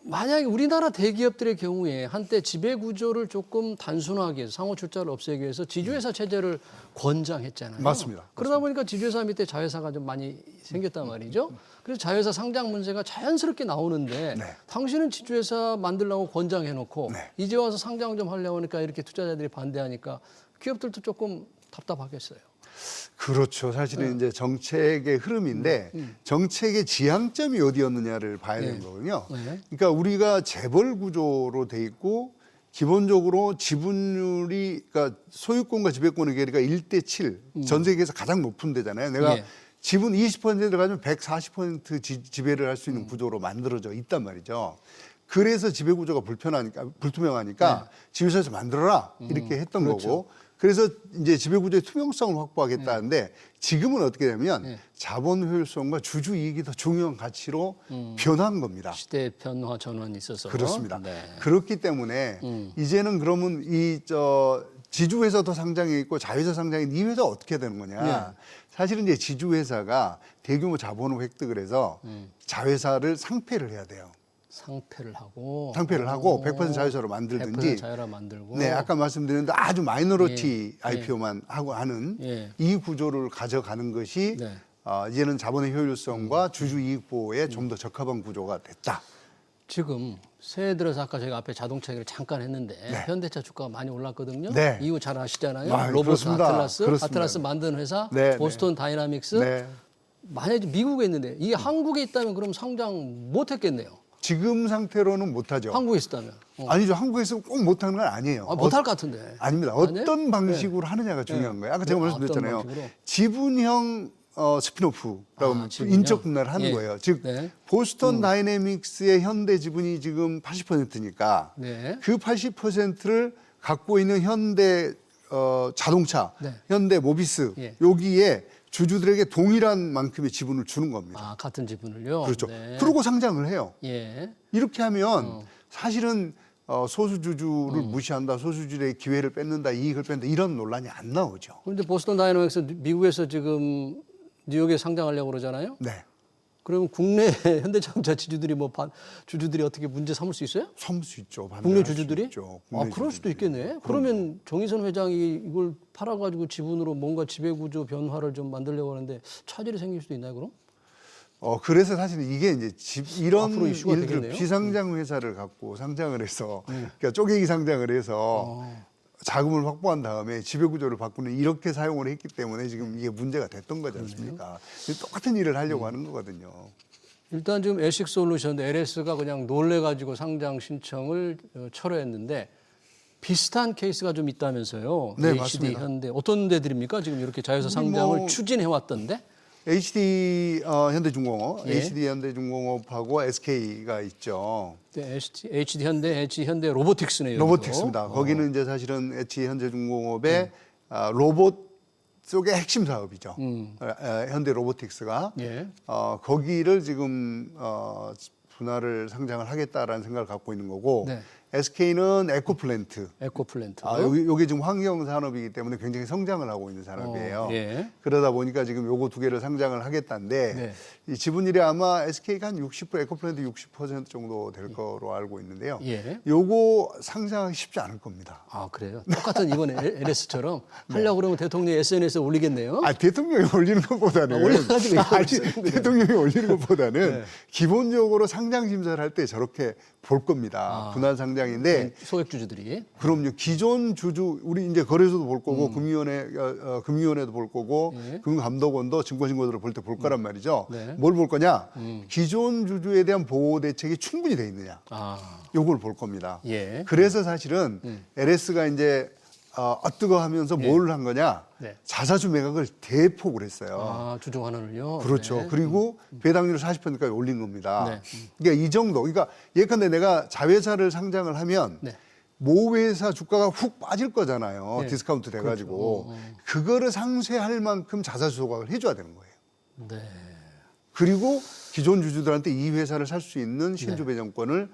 만약에 우리나라 대기업들의 경우에 한때 지배 구조를 조금 단순하게 해서 상호 출자를 없애기 위해서 지주회사 체제를 권장했잖아요. 맞습니다. 그러다 보니까 지주회사 밑에 자회사가 좀 많이 생겼단 말이죠. 그래서 자회사 상장 문제가 자연스럽게 나오는데 네. 당신은 지주회사 만들려고 권장해놓고 네. 이제 와서 상장 좀 하려고 하니까 이렇게 투자자들이 반대하니까 기업들도 조금 답답하겠어요. 그렇죠. 사실은 이제 정책의 흐름인데 정책의 지향점이 어디였느냐를 봐야 되는 거거든요. 네. 그러니까 우리가 재벌 구조로 돼 있고 기본적으로 지분율이 그러니까 소유권과 지배권의 괴리가 1대7 전 세계에서 가장 높은 데잖아요. 내가 예. 지분 20%를 가지면 140% 지배를 할 수 있는 구조로 만들어져 있단 말이죠. 그래서 지배 구조가 불투명하니까 지주회사에서 만들어라 이렇게 했던 거고. 그래서 이제 지배 구조의 투명성을 확보하겠다는데 지금은 어떻게 되면 자본 효율성과 주주 이익이 더 중요한 가치로 변한 겁니다. 시대 변화 전환이 있어서 그렇습니다. 네. 그렇기 때문에 이제는 그러면 지주회사도 상장해 있고 자회사 상장해 있는 이 회사 어떻게 해야 되는 거냐. 사실은 이제 지주회사가 대규모 자본을 획득을 해서 자회사를 상폐를 해야 돼요. 상폐를 하고 100% 자회사로 만들든지 100% 자회사 만들고 네, 아까 말씀드렸는데 아주 마이너리티 IPO만 하고 하는 이 구조를 가져가는 것이 네. 이제는 자본의 효율성과 주주 이익 보호에 좀 더 적합한 구조가 됐다. 지금 새해 들어서 아까 제가 앞에 자동차 얘기를 잠깐 했는데 현대차 주가가 많이 올랐거든요. 네. 이유 잘 아시잖아요. 아, 로봇 그렇습니다. 아틀라스, 그렇습니다. 아틀라스 만드는 회사, 네, 보스턴 다이나믹스. 네. 만약에 미국에 있는데 이게 한국에 있다면 그럼 상장 못 했겠네요. 지금 상태로는 못하죠. 한국에 있었다면. 아니죠. 한국에서 꼭 못하는 건 아니에요. 못할 것 같은데. 아닙니다. 아니에요? 어떤 방식으로 하느냐가 중요한 거예요. 아까 제가 네, 말씀드렸잖아요. 어떤 방식으로? 지분형 스피노프라고 하면 지분형? 인적 분할을 하는 예. 거예요. 즉 네. 보스턴 다이내믹스의 현대 지분이 지금 80%니까 네. 그 80%를 갖고 있는 현대 자동차, 네. 현대 모비스 예. 여기에 주주들에게 동일한 만큼의 지분을 주는 겁니다. 아, 같은 지분을요? 그렇죠. 네. 그러고 상장을 해요. 예. 이렇게 하면 사실은 소수주주를 무시한다, 소수주주의 기회를 뺏는다, 이익을 뺏는다 이런 논란이 안 나오죠. 그런데 보스턴 다이너믹스 미국에서 지금 뉴욕에 상장하려고 그러잖아요. 네. 그러면 국내 현대자동차 주주들이 주주들이 어떻게 문제 삼을 수 있어요? 삼을 수 있죠. 국내 반대할 수 주주들이? 있죠. 아, 국내 그럴 수도 주주들이. 있겠네. 그러면 정의선 회장이 이걸 팔아가지고 지분으로 뭔가 지배구조 변화를 좀 만들려고 하는데 차질이 생길 수도 있나요, 그럼? 그래서 사실은 이게 이제 이런 앞으로 이슈가 일들 되겠네요. 비상장 회사를 갖고 상장을 해서 그러니까 쪼개기 상장을 해서 자금을 확보한 다음에 지배구조를 바꾸는 이렇게 사용을 했기 때문에 지금 이게 문제가 됐던 거지 않습니까? 똑같은 일을 하려고 하는 거거든요. 일단 지금 에식솔루션, LS가 그냥 놀래가지고 상장 신청을 철회했는데 비슷한 케이스가 좀 있다면서요. 네, HD 맞습니다. 현대 어떤 데들입니까? 지금 이렇게 자회사 상장을 추진해 왔던데. HD 현대중공업, 예. HD 현대중공업하고 SK가 있죠. 네, HD 현대 로보틱스네요. 로보틱스입니다. 거기는 이제 사실은 HD 현대중공업의 로봇 쪽의 핵심 사업이죠. 현대 로보틱스가 예. 거기를 지금 분할을 상장을 하겠다라는 생각을 갖고 있는 거고 네. SK는 에코플랜트. 에코플랜트. 여기 지금 환경 산업이기 때문에 굉장히 성장을 하고 있는 산업이에요. 예. 그러다 보니까 지금 요거 두 개를 상장을 하겠다는데 네. 이 지분율이 아마 SK가 한 60%, 에코플랜트 60% 정도 될 거로 알고 있는데요. 예. 요거 상장하기 쉽지 않을 겁니다. 아, 그래요? 똑같은 이번에 LS처럼 하려고 그러면 대통령이 SNS에 올리겠네요. 대통령이 올리는 것보다는 올려가지고 대통령이 올리는 것보다는 기본적으로 상장 심사를 할 때 저렇게 볼 겁니다. 분할 상장인데 소액주주들이. 그럼요. 기존 주주 우리 이제 거래소도 볼 거고 금융위원회도 볼 거고 금융감독원도 증권신고들을 볼 때 볼 거란 말이죠. 네. 뭘 볼 거냐? 기존 주주에 대한 보호 대책이 충분히 돼 있느냐? 아, 요걸 볼 겁니다. 예. 그래서 사실은 LS가 이제 뜨거하면서 뭘 한 거냐? 네. 자사주 매각을 대폭을 했어요. 아, 주주 환원을요. 그렇죠. 네. 그리고 배당률을 40%까지 올린 겁니다. 네. 그러니까 이 정도. 그러니까 예컨대 내가 자회사를 상장을 하면 네. 모 회사 주가가 훅 빠질 거잖아요. 네. 디스카운트 돼가지고 그거를 상쇄할 만큼 자사주 소각을 해줘야 되는 거예요. 네. 그리고 기존 주주들한테 이 회사를 살 수 있는 신주 배정권을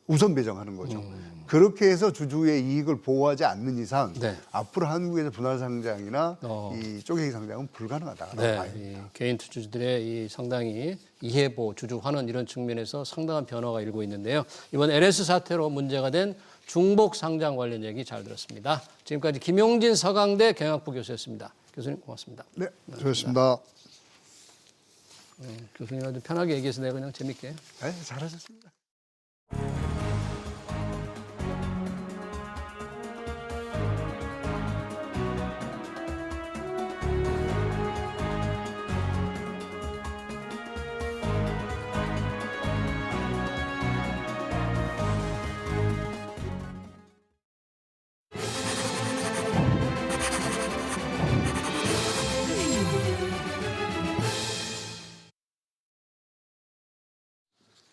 우선 배정하는 거죠. 그렇게 해서 주주의 이익을 보호하지 않는 이상 네. 앞으로 한국에서 분할 상장이나 어. 이 쪼개기 상장은 불가능하다. 네, 이 개인 투자주들의 이 상당히 이해보, 주주 환원 이런 측면에서 상당한 변화가 일고 있는데요. 이번 LS 사태로 문제가 된 중복 상장 관련 얘기 잘 들었습니다. 지금까지 김용진 서강대 경영학부 교수였습니다. 교수님 고맙습니다. 네, 수고하셨습니다. 교수님 아주 편하게 얘기해서 내가 그냥 재밌게. 네, 잘하셨습니다.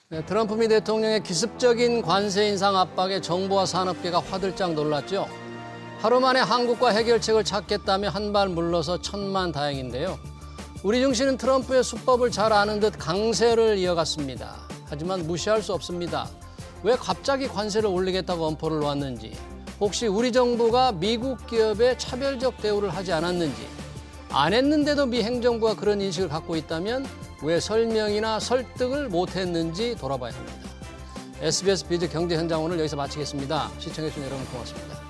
네, 트럼프 미 대통령의 기습적인 관세 인상 압박에 정부와 산업계가 화들짝 놀랐죠. 하루 만에 한국과 해결책을 찾겠다며 한 발 물러서 천만다행인데요. 우리 증시는 트럼프의 수법을 잘 아는 듯 강세를 이어갔습니다. 하지만 무시할 수 없습니다. 왜 갑자기 관세를 올리겠다고 엄포를 놓았는지, 혹시 우리 정부가 미국 기업에 차별적 대우를 하지 않았는지, 안 했는데도 미 행정부가 그런 인식을 갖고 있다면 왜 설명이나 설득을 못했는지 돌아봐야 합니다. SBS 비즈 경제 현장 오늘 여기서 마치겠습니다. 시청해주신 여러분 고맙습니다.